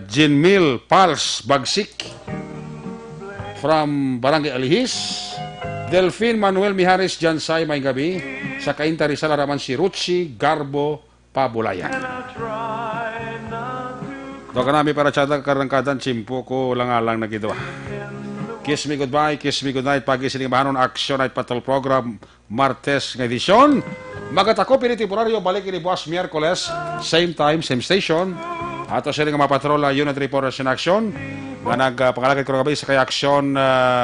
Jinmil Pals Bagsik from Barangay Alihis, Delphine Manuel Mijares Jansay may gabi sa Cainta Rizal Araman si Ruchi Garbo Pabulayan. Doka nami para tsada karangkadan chimpo ko lang-alang na gidwa. Kiss me goodbye, kiss me goodnight. Pagi sining bahanon Action Night Patrol Program Martes ng edisyon. Magatako pinitemporaryo balik ini buwas Miyerkules, same time, same station. Ato sining mapatrola unit reporters in action. Nga nagpangalagay ko gabi sa kay Action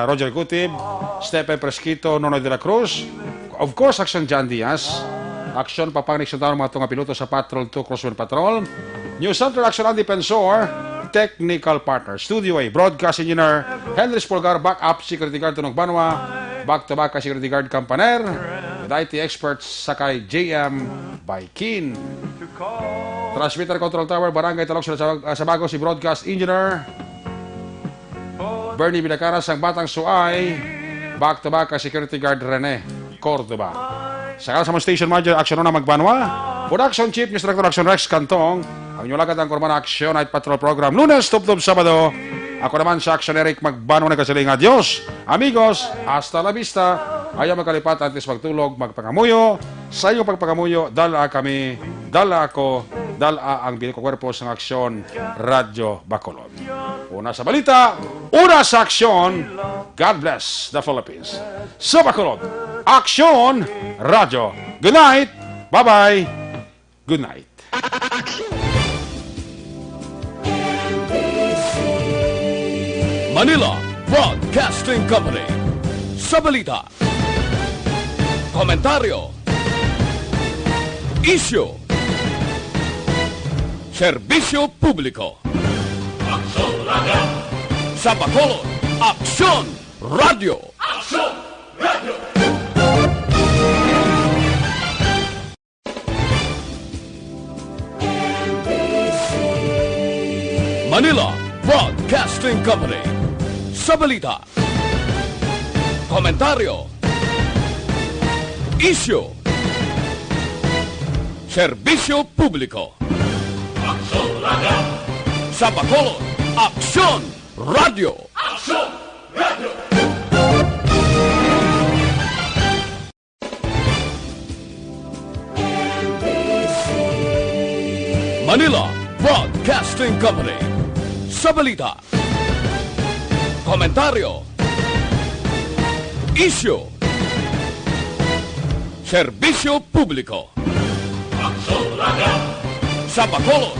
Roger Gutib, Stephen Presquito, Nonoy de la Cruz. Of course, Action John Diaz. Action Papang Nixon mga tunga piloto sa Patrol 2 Crosswind Patrol. New Central Action Andy Pensor. Technical partner, Studio A, Broadcast Engineer, Henry Spolgar, Backup Security Guard Tunog Banwa, Back-to-Back Security Guard Campaner, with IT experts Sakay JM by Keen. Transmitter Control Tower, Barangay Talok sa bago si Broadcast Engineer Bernie Bidacaras, ang Batang Suay, back to back kay Security Guard Rene Cordoba. Sakal sa mga station manager, Action na Magbanwa, Production Chief, Mr. Director Action Rex Cantong, ang inyong lagad ang Kurman Action Night Patrol Program, Lunes, Tub-Tub, Sabado. Ako naman sa Action Eric Magbanwa na kasiling. Adios, amigos, hasta la vista. Ayaw magkalipat, antes magtulog, magpangamuyo. Sa iyong pagpangamuyo, dala kami, dala ako, dala ang biliko kwerpo sa Aksyon Radyo Bacolod. Una sa balita, una sa aksyon. God bless the Philippines. Sa Bacolod, Aksyon Radyo. Good night. Bye-bye. Good night. Manila Broadcasting Company. Sa balita, komentaryo, isyu, serbisyo publiko. Aksyon Radio. Sa Bacolod, Aksyon Radio. Aksyon Radio. Manila Broadcasting Company. Sa balita, komentaryo, isyu, serbisyo publiko. Aksyon Radio. Sa Bacolod, Aksyon Radio. Aksyon Radio. Manila Broadcasting Company. Sa balita, komentaryo, isyu, serbisyo publiko. Aksyon Radio. Sa Bacolod,